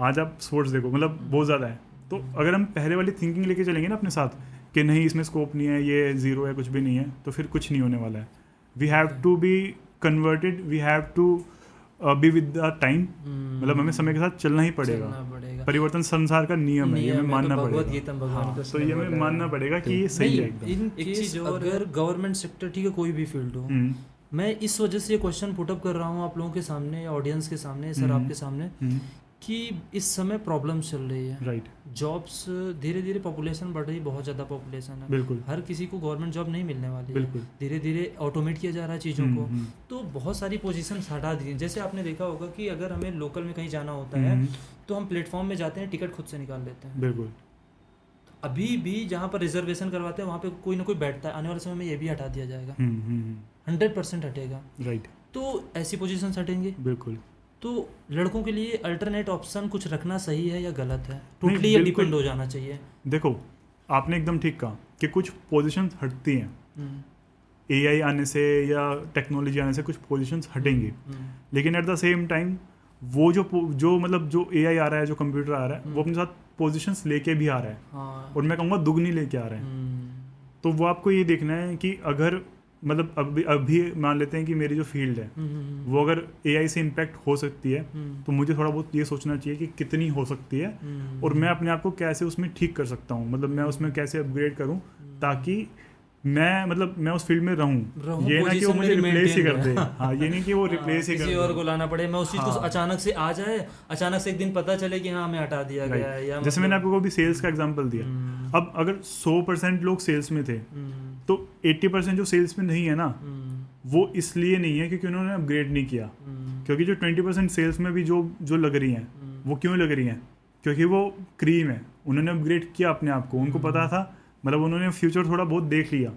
Speaker 2: आज आप स्पोर्ट्स देखो, मतलब बहुत ज़्यादा है। तो अगर हम पहले वाली थिंकिंग लेके चलेंगे ना अपने साथ कि नहीं इसमें स्कोप नहीं है, ये जीरो है, कुछ भी नहीं है, तो फिर कुछ नहीं होने वाला है। We have to be converted, we have to be with the time, मतलब हमें समय के साथ चलना ही पड़ेगा। परिवर्तन संसार का नियम है, ये हमें मानना पड़ेगा। हाँ, तो ये हमें मानना पड़ेगा कि ये सही है एकदम।
Speaker 1: एक चीज और, अगर गवर्नमेंट सेक्टर, ठीक है, कोई भी फील्ड हो, मैं इस वजह से ये क्वेश्चन पुट अप कर रहा हूँ आप लोगों के सामने, ऑडियंस के सामने, सर आपके सामने, कि इस समय प्रॉब्लम चल रही है,
Speaker 2: राइट,
Speaker 1: जॉब्स धीरे धीरे पॉपुलेशन बढ़ रही, बहुत ज़्यादा पॉपुलेशन है,
Speaker 2: बिल्कुल,
Speaker 1: हर किसी को गवर्नमेंट जॉब नहीं मिलने वाली है, धीरे धीरे ऑटोमेट किया जा रहा है चीज़ों को, तो बहुत सारी पोजीशन हटा दी। जैसे आपने देखा होगा कि अगर हमें लोकल में कहीं जाना होता है तो हम प्लेटफॉर्म में जाते हैं, टिकट खुद से निकाल लेते हैं,
Speaker 2: बिल्कुल।
Speaker 1: अभी भी जहाँ पर रिजर्वेशन करवाते हैं वहाँ पे कोई ना कोई बैठता है, आने वाले समय में ये भी हटा दिया जाएगा, 100% हटेगा, राइट। तो ऐसी पोजीशन हटेंगे, बिल्कुल। तो लड़कों के लिए अल्टरनेट ऑप्शन कुछ रखना सही है या गलत है? टोटली ये डिपेंड हो जाना चाहिए? देखो,
Speaker 2: आपने एकदम ठीक कहा कि कुछ पोजीशंस हटती हैं, एआई आने से या टेक्नोलॉजी आने से कुछ पोजीशंस हटेंगी, लेकिन एट द सेम टाइम वो जो मतलब जो एआई आ रहा है, जो कंप्यूटर आ रहा है, वो अपने साथ पोजीशंस लेके भी आ रहा है, और मैं कहूँगा दुगनी लेके आ रहा है। तो वो आपको ये देखना है कि अगर मतलब अभी मान लेते हैं कि मेरी जो फील्ड है वो अगर एआई से इम्पैक्ट हो सकती है, तो मुझे थोड़ा बहुत ये सोचना चाहिए कि कितनी हो सकती है, और मैं अपने आप को कैसे उसमें ठीक कर सकता हूँ, मतलब मैं उसमें कैसे अपग्रेड करूँ ताकि मैं उस फील्ड में रहूं, ये ना कि वो मुझे रिप्लेस ही कर दे। हाँ, ये नहीं कि वो रिप्लेस ही कर दे, किसी और को लाना पड़े, मैं उस चीज को अचानक से आ जाए, अचानक से एक दिन पता चले कि हाँ हमें हटा दिया गया है, या जैसे मैंने आपको भी सेल्स का एग्जांपल दिया। अब अगर 100% लोग सेल्स में थे, तो 80% जो सेल्स में नहीं है ना, वो इसलिए नहीं है क्योंकि उन्होंने अपग्रेड नहीं किया, क्योंकि जो 20% सेल्स में भी जो लग रही हैं, वो क्यों लग रही हैं? क्योंकि वो क्रीम है, उन्होंने अपग्रेड किया अपने आप को, उनको पता था, मतलब उन्होंने फ्यूचर थोड़ा बहुत देख लिया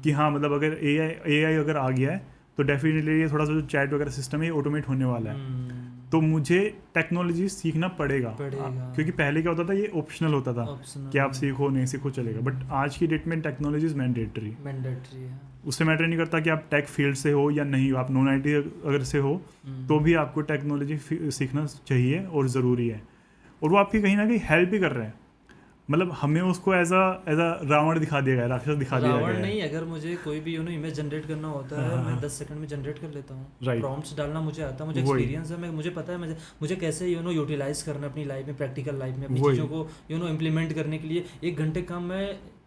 Speaker 2: कि हाँ मतलब अगर एआई अगर आ गया है तो डेफिनेटली ये थोड़ा सा जो चैट वगैरह सिस्टम है ये ऑटोमेट होने वाला है, तो मुझे टेक्नोलॉजी सीखना पड़ेगा। क्योंकि पहले क्या होता था, ये ऑप्शनल होता था कि आप सीखो नहीं सीखो चलेगा, बट आज की डेट में टेक्नोलॉजी इज मैंडेटरी है। उससे मैटर नहीं करता कि आप टेक फील्ड से हो या नहीं हो, आप नॉन आईटी अगर से हो तो भी आपको टेक्नोलॉजी सीखना चाहिए और ज़रूरी है, और वो आपकी कहीं ना कहीं हेल्प भी कर रहे हैं। मतलब हमें उसको एज अ रावण दिखा दिया गया, राक्षस दिखा दिया गया
Speaker 1: रावण
Speaker 2: है।
Speaker 1: नहीं, अगर मुझे कोई भी इमेज जनरेट करना होता है मैं 10 सेकंड में जनरेट कर लेता हूँ।
Speaker 2: Right.
Speaker 1: प्रॉम्प्ट्स डालना मुझे आता है, मुझे
Speaker 2: वही।
Speaker 1: एक्सपीरियंस है, मुझे पता है मुझे कैसे यूटिलाइज करना है अपनी लाइफ में, प्रैक्टिकल लाइफ में अपनी
Speaker 2: वही।
Speaker 1: चीज़ों को इम्प्लीमेंट करने के लिए 1 घंटे काम मैं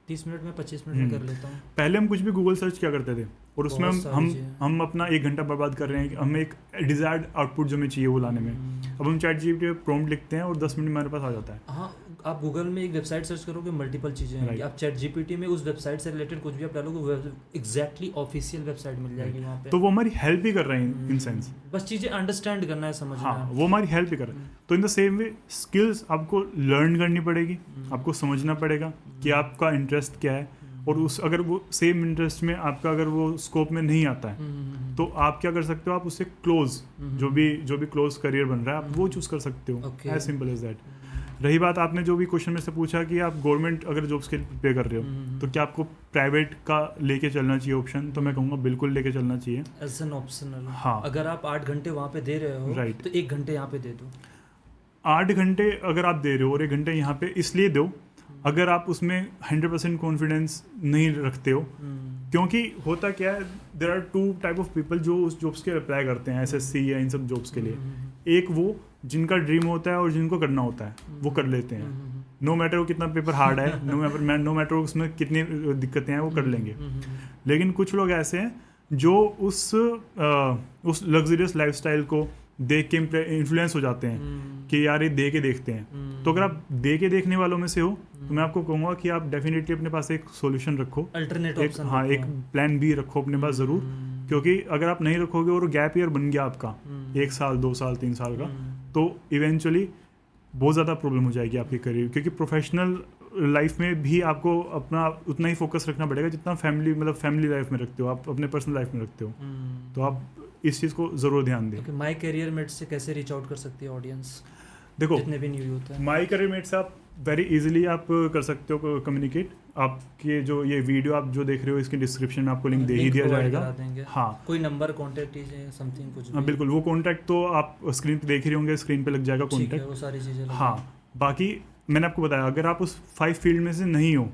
Speaker 1: 30 मिनट में 25 मिनट में कर लेता हूँ।
Speaker 2: पहले हम कुछ भी गूगल सर्च किया करते थे और उसमें
Speaker 1: बहुत सारी
Speaker 2: हम
Speaker 1: चीज़ें।
Speaker 2: हम अपना 1 घंटा बर्बाद कर रहे हैं कि हमें एक डिजायर्ड आउटपुट जो हमें चाहिए वो लाने में। अब हम चैट जीपीटी पे प्रॉम्प्ट लिखते हैं और 10 मिनट में हमारे पास आ जाता है।
Speaker 1: हाँ, आप गूगल में एक वेबसाइट सर्च करोगे, मल्टीपल चीज़ें आएंगी।
Speaker 2: Right.
Speaker 1: आप चैट जीपीटी में उस वेबसाइट से रिलेटेड कुछ भी आप डालोगे, एग्जैक्टली ऑफिशियल वेबसाइट मिल जाएगी वहाँ पे।
Speaker 2: तो वो हमारी हेल्प ही कर रहे हैं इन सेंस।
Speaker 1: बस चीज़ें अंडरस्टैंड करना है, समझना
Speaker 2: हाँ,
Speaker 1: है।
Speaker 2: वो हमारी हेल्प ही कर रहे हैं। तो in the same way skills आपको लर्न करनी पड़ेगी, आपको समझना पड़ेगा कि आपका इंटरेस्ट क्या है, और उस अगर वो सेम इंटरेस्ट में आपका अगर वो स्कोप में नहीं आता है तो आप क्या कर सकते हो, आप उससे क्लोज जो भी क्लोज करियर बन रहा है आप वो चूज कर सकते हो।
Speaker 1: Okay.
Speaker 2: As simple as that. रही बात आपने जो भी क्वेश्चन में से पूछा कि आप गवर्नमेंट अगर जॉब्स के लिए प्रिपेयर कर रहे हो तो क्या आपको प्राइवेट का लेके चलना चाहिए ऑप्शन, तो मैं कहूँगा बिल्कुल लेके चलना चाहिए
Speaker 1: एज एन ऑप्शनल।
Speaker 2: हाँ।
Speaker 1: अगर आप 8 घंटे वहाँ पे दे रहे हो
Speaker 2: Right.
Speaker 1: तो 1 घंटे यहाँ पे दे दो।
Speaker 2: 8 घंटे अगर आप दे रहे हो और 1 घंटे यहाँ पे इसलिए दो अगर आप उसमें 100% कॉन्फिडेंस नहीं रखते हो, क्योंकि होता क्या है, there are 2 type of people जो उस जॉब्स के अप्लाई करते हैं एसएससी या इन सब जॉब्स के लिए। एक वो जिनका ड्रीम होता है और जिनको करना होता है वो कर लेते हैं, नो मैटर वो कितना पेपर हार्ड है, नो मैटर उसमें कितनी दिक्कतें हैं वो कर लेंगे। लेकिन कुछ लोग ऐसे हैं जो उस लग्जरियस लाइफस्टाइल को देख के इन्फ्लुएंस हो जाते हैं कि यार ये दे के देखते हैं। तो अगर आप दे के देखने वालों में से हो तो मैं आपको कहूँगा कि आप डेफिनेटली अपने पास एक सॉल्यूशन रखो,
Speaker 1: अल्टरनेट
Speaker 2: एक
Speaker 1: ऑप्शन।
Speaker 2: हाँ एक प्लान बी रखो अपने पास ज़रूर, क्योंकि अगर आप नहीं रखोगे और गैप ईयर बन गया आपका 1 साल 2 साल 3 साल का, तो इवेंचुअली बहुत ज़्यादा प्रॉब्लम हो जाएगी आपके करियर। क्योंकि प्रोफेशनल लाइफ में भी आपको अपना उतना ही फोकस रखना पड़ेगा जितना फैमिली लाइफ में रखते हो, आप अपने पर्सनल लाइफ में रखते हो। तो आप इस चीज़ को ज़रूर ध्यान दें।
Speaker 1: माई करियर मेट से कैसे रीच आउट कर सकती है ऑडियंस,
Speaker 2: देखो
Speaker 1: जितने भी न्यू होता है?
Speaker 2: माई करियर मेट से आप वेरी इजीली आप कर सकते हो कम्युनिकेट। आपके जो ये वीडियो आप जो देख रहे हो इसके डिस्क्रिप्शन में आपको लिंक दे ही दिया जाएगा। हाँ,
Speaker 1: कोई नंबर कॉन्टेक्ट समथिंग कुछ भी।
Speaker 2: बिल्कुल, वो कॉन्टैक्ट तो आप स्क्रीन पे देख ही होंगे, स्क्रीन पे लग जाएगा कॉन्टैक्ट,
Speaker 1: वो सारी चीज़ें।
Speaker 2: हाँ। बाकी मैंने आपको बताया अगर आप उस 5 फील्ड में से नहीं हो,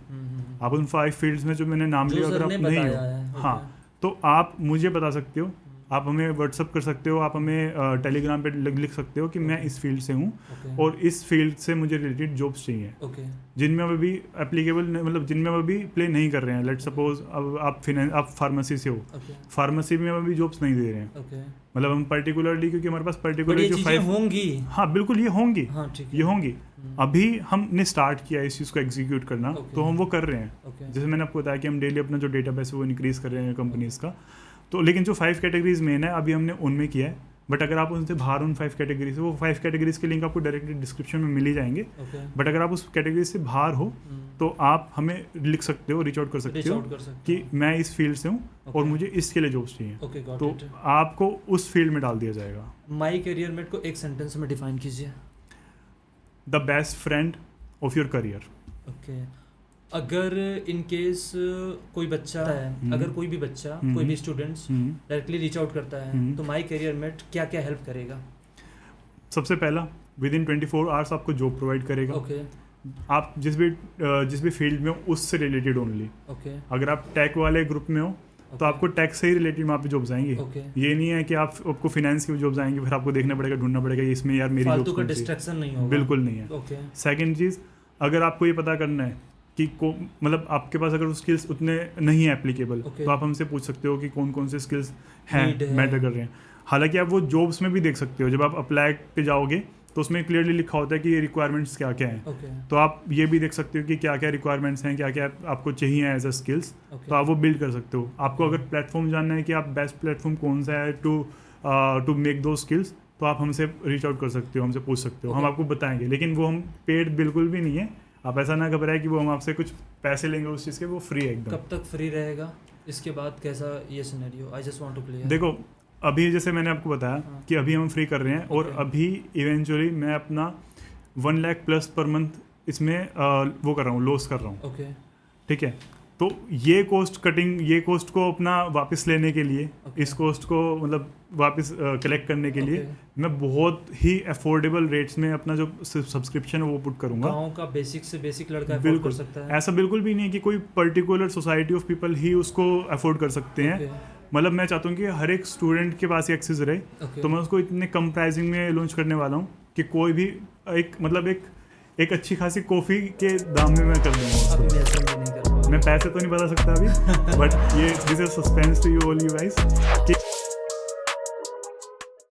Speaker 2: आप उन 5 फील्ड्स में जो मैंने नाम लिया अगर आप नहीं हो, हाँ, तो आप मुझे बता सकते हो, आप हमें व्हाट्सअप कर सकते हो, आप हमें टेलीग्राम पे लिख सकते हो कि मैं इस फील्ड से हूँ और इस फील्ड से मुझे रिलेटेड जॉब्स चाहिए जिनमें हम अभी एप्लीकेबल मतलब जिनमें हम अभी प्ले नहीं कर रहे हैं। लेट सपोज अब आप फार्मेसी से हो, फार्मेसी में हम अभी जॉब्स नहीं दे रहे हैं, मतलब हम पर्टिकुलरली, क्योंकि हमारे पास पर्टिकुलर जो 5
Speaker 1: होंगी,
Speaker 2: हाँ बिल्कुल ये होंगी,
Speaker 1: हाँ,
Speaker 2: ये होंगी। अभी हमने स्टार्ट किया इस चीज़ को एग्जीक्यूट करना, तो हम वो कर रहे हैं। जैसे मैंने आपको बताया कि हम डेली अपना जो डेटाबेस है वो इंक्रीज कर रहे हैं कंपनीज का। तो लेकिन जो 5 कैटेगरीज मेन है अभी हमने उनमें किया है, बट अगर आप उनसे बाहर उन 5 कैटेगरी से, वो 5 कैटेगरीज के लिंक आपको डायरेक्टली डिस्क्रिप्शन में मिल ही जाएंगे। बट अगर आप उस कैटेगरी से बाहर हो तो आप हमें लिख सकते हो, रीच आउट कर सकते हो कि मैं इस फील्ड से हूँ और मुझे इसके लिए जॉब्स चाहिए, तो आपको उस फील्ड में डाल दिया जाएगा।
Speaker 1: माई करियर मेट को एक सेंटेंस में डिफाइन कीजिए।
Speaker 2: The best friend of your career.
Speaker 1: Okay, अगर इन केस कोई बच्चा है, अगर कोई भी बच्चा, कोई भी स्टूडेंट्स डायरेक्टली रीच आउट करता है तो माई करियर मेट क्या क्या हेल्प करेगा?
Speaker 2: सबसे पहला, विद इन 24 आवर्स आपको जॉब प्रोवाइड करेगा। आप जिस भी फील्ड में हो उससे रिलेटेड ओनली। अगर आप टेक वाले ग्रुप में हो तो आपको टेक से ही रिलेटेड वहाँ पे जॉब्स आएंगी। ये नहीं है कि आपको फाइनेंस की जॉब्स आएंगी फिर आपको देखना पड़ेगा, ढूंढना पड़ेगा इसमें यार मेरी
Speaker 1: फालतू का डिस्ट्रैक्शन नहीं होगा,
Speaker 2: बिल्कुल नहीं है। सेकंड चीज़, अगर आपको ये पता करना है कि मतलब आपके पास अगर स्किल्स उतने नहीं है एप्लीकेबल, तो आप हमसे पूछ सकते हो कि कौन कौन से स्किल्स हैं मैटर कर रहे हैं। हालांकि आप वो जॉब्स में भी देख सकते हो, जब आप अप्लाई पे जाओगे तो उसमें क्लियरली लिखा होता है कि ये रिक्वायरमेंट्स क्या क्या हैं। तो आप ये भी देख सकते हो कि क्या क्या रिक्वायरमेंट्स हैं, क्या क्या आपको चाहिए एज अ स्किल्स, तो आप वो बिल्ड कर सकते हो। आपको अगर प्लेटफॉर्म जानना है कि आप बेस्ट प्लेटफॉर्म कौन सा है टू मेक दो स्किल्स, तो आप हमसे रीच आउट कर सकते हो, हमसे पूछ सकते हो, हम आपको बताएंगे। लेकिन वो हम पेड बिल्कुल भी नहीं है, आप ऐसा ना घबराए कि वो हम आपसे कुछ पैसे लेंगे उस चीज़ के, वो फ्री है एकदम।
Speaker 1: कब तक फ्री रहेगा? इसके बाद कैसा ये scenario? I just want to clear.
Speaker 2: देखो अभी जैसे मैंने आपको बताया कि अभी हम फ्री कर रहे हैं और अभी इवेंचुअली मैं अपना 1 लाख प्लस पर मंथ इसमें वो कर रहा हूँ, लॉस कर रहा हूँ। ठीक है, तो ये कॉस्ट को अपना वापस लेने के लिए, इस कॉस्ट को मतलब वापस कलेक्ट करने के लिए मैं बहुत ही अफोर्डेबल रेट्स में अपना जो सब्सक्रिप्शन है वो पुट करूंगा।
Speaker 1: गाँव का बेसिक से बेसिक लड़का अफोर्ड
Speaker 2: बिल्कुल
Speaker 1: कर सकता है।
Speaker 2: ऐसा बिल्कुल भी नहीं है कि कोई पर्टिकुलर सोसाइटी ऑफ पीपल ही उसको अफोर्ड कर सकते हैं। मतलब मैं चाहता हूँ कि हर एक स्टूडेंट के पास एक्सेस रहे। तो मैं उसको इतने कम प्राइसिंग में लॉन्च करने वाला हूँ कि कोई भी एक अच्छी खासी कॉफ़ी के दाम में मैं कर दूंगा उसको।
Speaker 1: अभी ऐसे भी नहीं कर पाओगे।
Speaker 2: मैं पैसे तो नहीं बता सकता अभी बट ये this is suspense to you all you guys कि